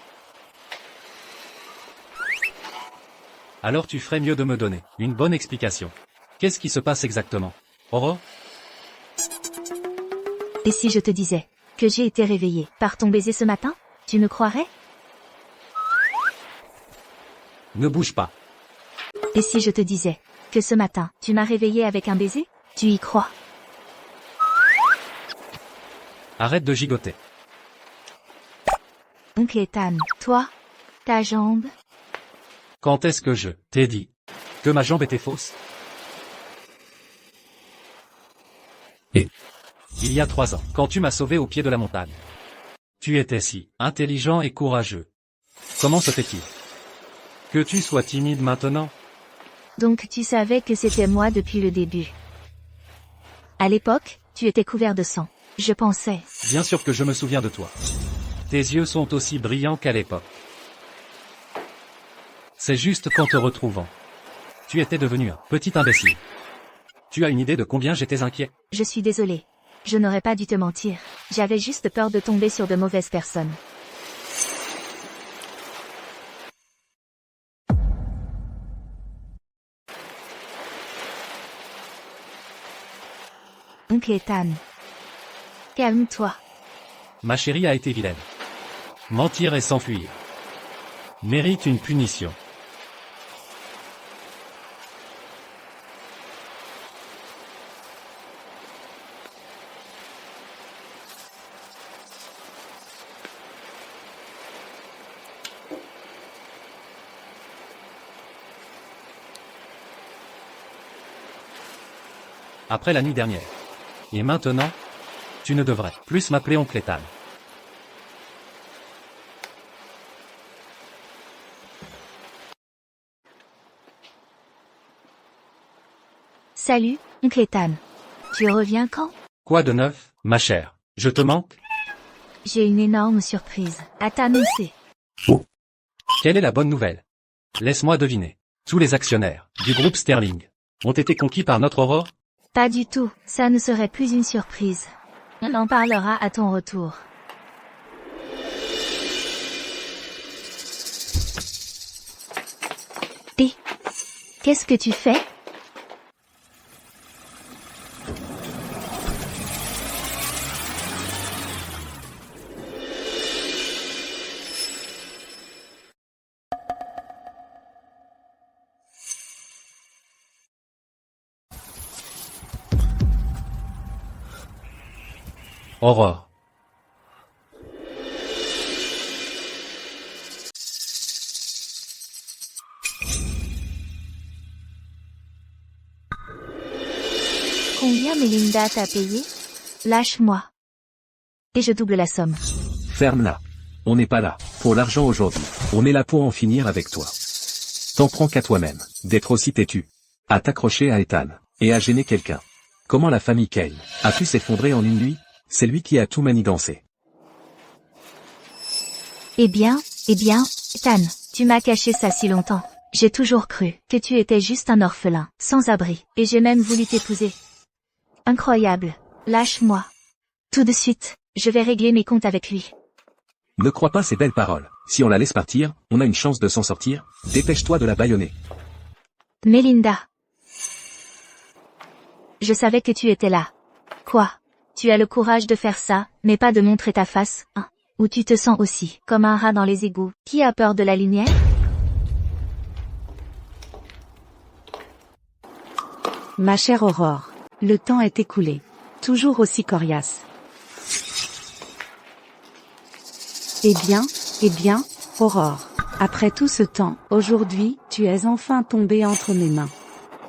Alors tu ferais mieux de me donner une bonne explication. Qu'est-ce qui se passe exactement? Aurore? Et si je te disais que j'ai été réveillée par ton baiser ce matin, tu me croirais? Ne bouge pas. Et si je te disais que ce matin, tu m'as réveillée avec un baiser, tu y crois? Arrête de gigoter. Oncle Ethan, toi, ta jambe? Quand est-ce que je t'ai dit que ma jambe était fausse? Et il y a 3 ans, quand tu m'as sauvé au pied de la montagne. Tu étais si intelligent et courageux. Comment se fait-il que tu sois timide maintenant? Donc tu savais que c'était moi depuis le début. À l'époque, tu étais couvert de sang. Je pensais. Bien sûr que je me souviens de toi. Tes yeux sont aussi brillants qu'à l'époque. C'est juste qu'en te retrouvant, tu étais devenu un petit imbécile. Tu as une idée de combien j'étais inquiet? Je suis désolée. Je n'aurais pas dû te mentir. J'avais juste peur de tomber sur de mauvaises personnes. Oncle Ethan. Calme-toi. Ma chérie a été vilaine. Mentir et s'enfuir mérite une punition. Après la nuit dernière. Et maintenant, tu ne devrais plus m'appeler oncle Ethan. Salut, oncle Ethan. Tu reviens quand? Quoi de neuf, ma chère? Je te manque? J'ai une énorme surprise à t'annoncer. Quelle est la bonne nouvelle? Laisse-moi deviner. Tous les actionnaires du groupe Sterling ont été conquis par notre Aurore? Pas du tout, ça ne serait plus une surprise. On en parlera à ton retour. Et qu'est-ce que tu fais? Aurore. Combien Melinda t'a payé? Lâche-moi. Et je double la somme. ferme-la. On n'est pas là pour l'argent aujourd'hui. On est là pour en finir avec toi. T'en prends qu'à toi-même, d'être aussi têtu. À t'accrocher à Ethan, et à gêner quelqu'un. Comment la famille Kane a pu s'effondrer en une nuit? C'est lui qui a tout manigancé. Eh bien, Ethan, tu m'as caché ça si longtemps. J'ai toujours cru que tu étais juste un orphelin, sans abri, et j'ai même voulu t'épouser. Incroyable. Lâche-moi. Tout de suite, je vais régler mes comptes avec lui. Ne crois pas ces belles paroles. Si on la laisse partir, on a une chance de s'en sortir. Dépêche-toi de la bâillonner. Melinda. Je savais que tu étais là. Quoi? Tu as le courage de faire ça, mais pas de montrer ta face, hein? Ou tu te sens aussi comme un rat dans les égouts, qui a peur de la lumière? Ma chère Aurore, le temps est écoulé. Toujours aussi coriace. Eh bien, Aurore. Après tout ce temps, aujourd'hui, tu es enfin tombée entre mes mains.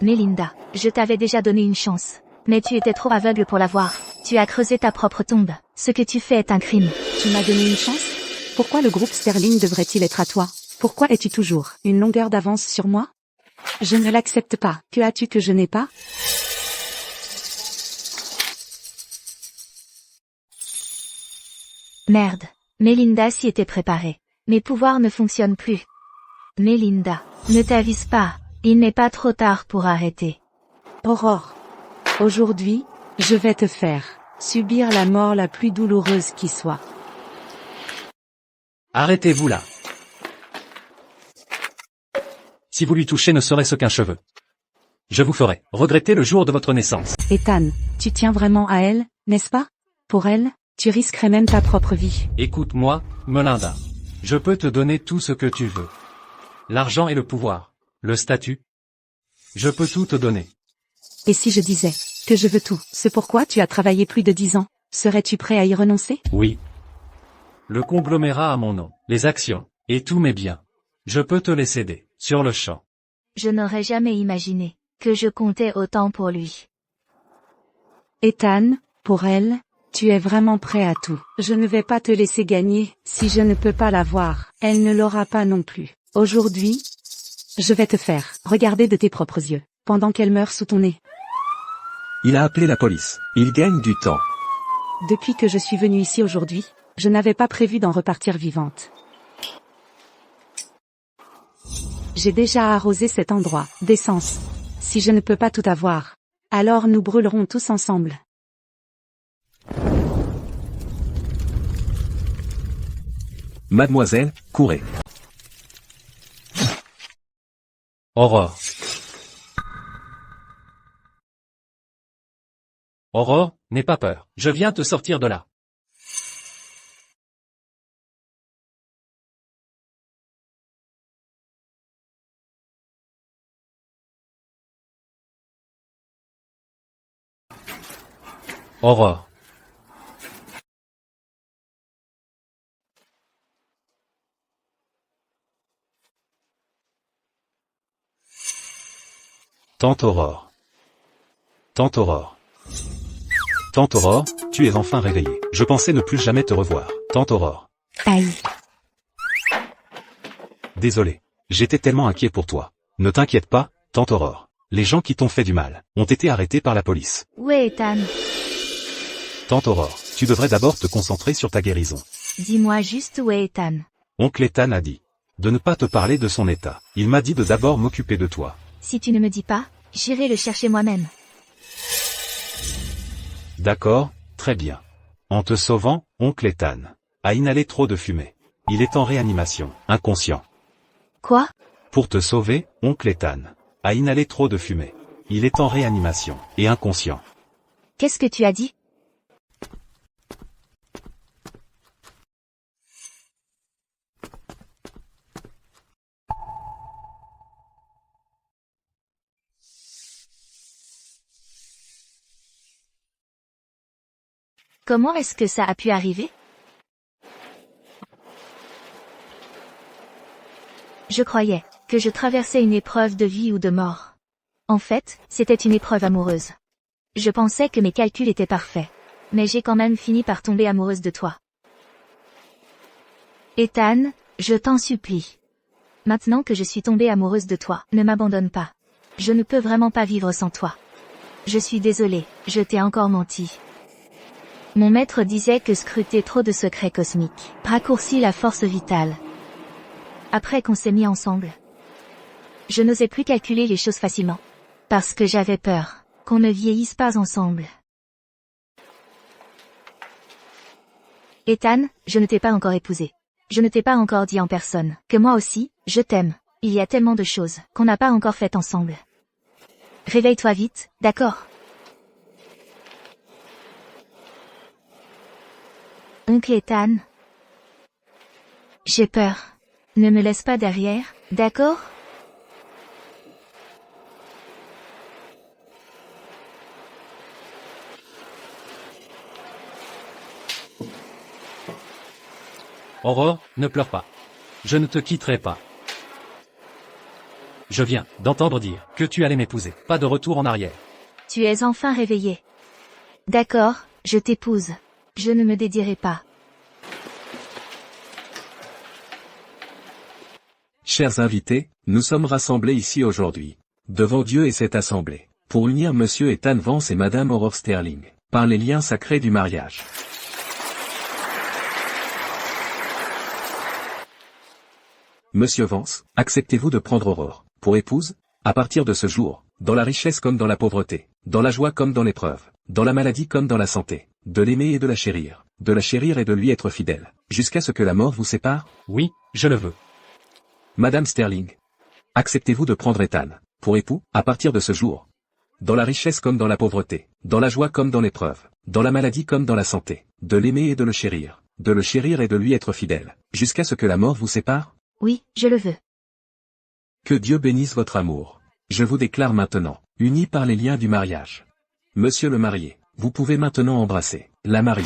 Melinda, je t'avais déjà donné une chance. Mais tu étais trop aveugle pour la voir. Tu as creusé ta propre tombe. Ce que tu fais est un crime. Tu m'as donné une chance? Pourquoi le groupe Sterling devrait-il être à toi? Pourquoi es-tu toujours une longueur d'avance sur moi? Je ne l'accepte pas. Que as-tu que je n'ai pas? Merde. Melinda s'y était préparée. Mes pouvoirs ne fonctionnent plus. Melinda, ne t'avise pas. Il n'est pas trop tard pour arrêter. Aurore. Aujourd'hui, je vais te faire subir la mort la plus douloureuse qui soit. Arrêtez-vous là. Si vous lui touchez ne serait-ce qu'un cheveu, je vous ferai regretter le jour de votre naissance. Ethan, tu tiens vraiment à elle, n'est-ce pas? Pour elle, tu risquerais même ta propre vie. Écoute-moi, Melinda. Je peux te donner tout ce que tu veux. L'argent et le pouvoir. Le statut. Je peux tout te donner. Et si je disais que je veux tout, ce pourquoi tu as travaillé plus de 10 ans, serais-tu prêt à y renoncer? Oui. Le conglomérat a mon nom, les actions, et tous mes biens. Je peux te les céder, sur le champ. Je n'aurais jamais imaginé que je comptais autant pour lui. Ethan, pour elle, tu es vraiment prêt à tout. Je ne vais pas te laisser gagner, si je ne peux pas l'avoir. Elle ne l'aura pas non plus. Aujourd'hui, je vais te faire regarder de tes propres yeux, pendant qu'elle meurt sous ton nez. Il a appelé la police. Il gagne du temps. Depuis que je suis venue ici aujourd'hui, je n'avais pas prévu d'en repartir vivante. J'ai déjà arrosé cet endroit d'essence. Si je ne peux pas tout avoir, alors nous brûlerons tous ensemble. Mademoiselle, courez. Aurore. Aurore, n'aie pas peur. Je viens te sortir de là. Aurore. Tante Aurore. Tante Aurore. Tante Aurore, tu es enfin réveillée. Je pensais ne plus jamais te revoir. Tante Aurore. Aïe. Désolé. J'étais tellement inquiet pour toi. Ne t'inquiète pas, Tante Aurore. Les gens qui t'ont fait du mal ont été arrêtés par la police. Où est Ethan? Tante Aurore, tu devrais d'abord te concentrer sur ta guérison. Dis-moi juste où est Ethan. Oncle Ethan a dit de ne pas te parler de son état. Il m'a dit de d'abord m'occuper de toi. Si tu ne me dis pas, j'irai le chercher moi-même. D'accord, très bien. En te sauvant, oncle Ethan a inhalé trop de fumée. Il est en réanimation, inconscient. Quoi? Pour te sauver, oncle Ethan a inhalé trop de fumée. Il est en réanimation, et inconscient. Qu'est-ce que tu as dit? Comment est-ce que ça a pu arriver? Je croyais que je traversais une épreuve de vie ou de mort. En fait, c'était une épreuve amoureuse. Je pensais que mes calculs étaient parfaits. Mais j'ai quand même fini par tomber amoureuse de toi. Ethan, je t'en supplie. Maintenant que je suis tombée amoureuse de toi, ne m'abandonne pas. Je ne peux vraiment pas vivre sans toi. Je suis désolée, je t'ai encore menti. Mon maître disait que scruter trop de secrets cosmiques raccourcit la force vitale. Après qu'on s'est mis ensemble, je n'osais plus calculer les choses facilement. Parce que j'avais peur qu'on ne vieillisse pas ensemble. Ethan, je ne t'ai pas encore épousé. Je ne t'ai pas encore dit en personne que moi aussi, je t'aime. Il y a tellement de choses qu'on n'a pas encore faites ensemble. Réveille-toi vite, d'accord? Oncle Ethan. J'ai peur. Ne me laisse pas derrière, d'accord? Aurore, ne pleure pas. Je ne te quitterai pas. Je viens d'entendre dire que tu allais m'épouser. Pas de retour en arrière. Tu es enfin réveillé. D'accord, je t'épouse. Je ne me dédierai pas. Chers invités, nous sommes rassemblés ici aujourd'hui, devant Dieu et cette assemblée, pour unir Monsieur Ethan Vance et Madame Aurore Sterling, par les liens sacrés du mariage. Monsieur Vance, acceptez-vous de prendre Aurore pour épouse? À partir de ce jour, dans la richesse comme dans la pauvreté, dans la joie comme dans l'épreuve, dans la maladie comme dans la santé, de l'aimer et de la chérir, de la chérir et de lui être fidèle, jusqu'à ce que la mort vous sépare? Oui, je le veux. Madame Sterling, acceptez-vous de prendre Ethan pour époux, à partir de ce jour? Dans la richesse comme dans la pauvreté, dans la joie comme dans l'épreuve, dans la maladie comme dans la santé, de l'aimer et de le chérir et de lui être fidèle, jusqu'à ce que la mort vous sépare? Oui, je le veux. Que Dieu bénisse votre amour. Je vous déclare maintenant, unis par les liens du mariage. Monsieur le marié, vous pouvez maintenant embrasser la mariée.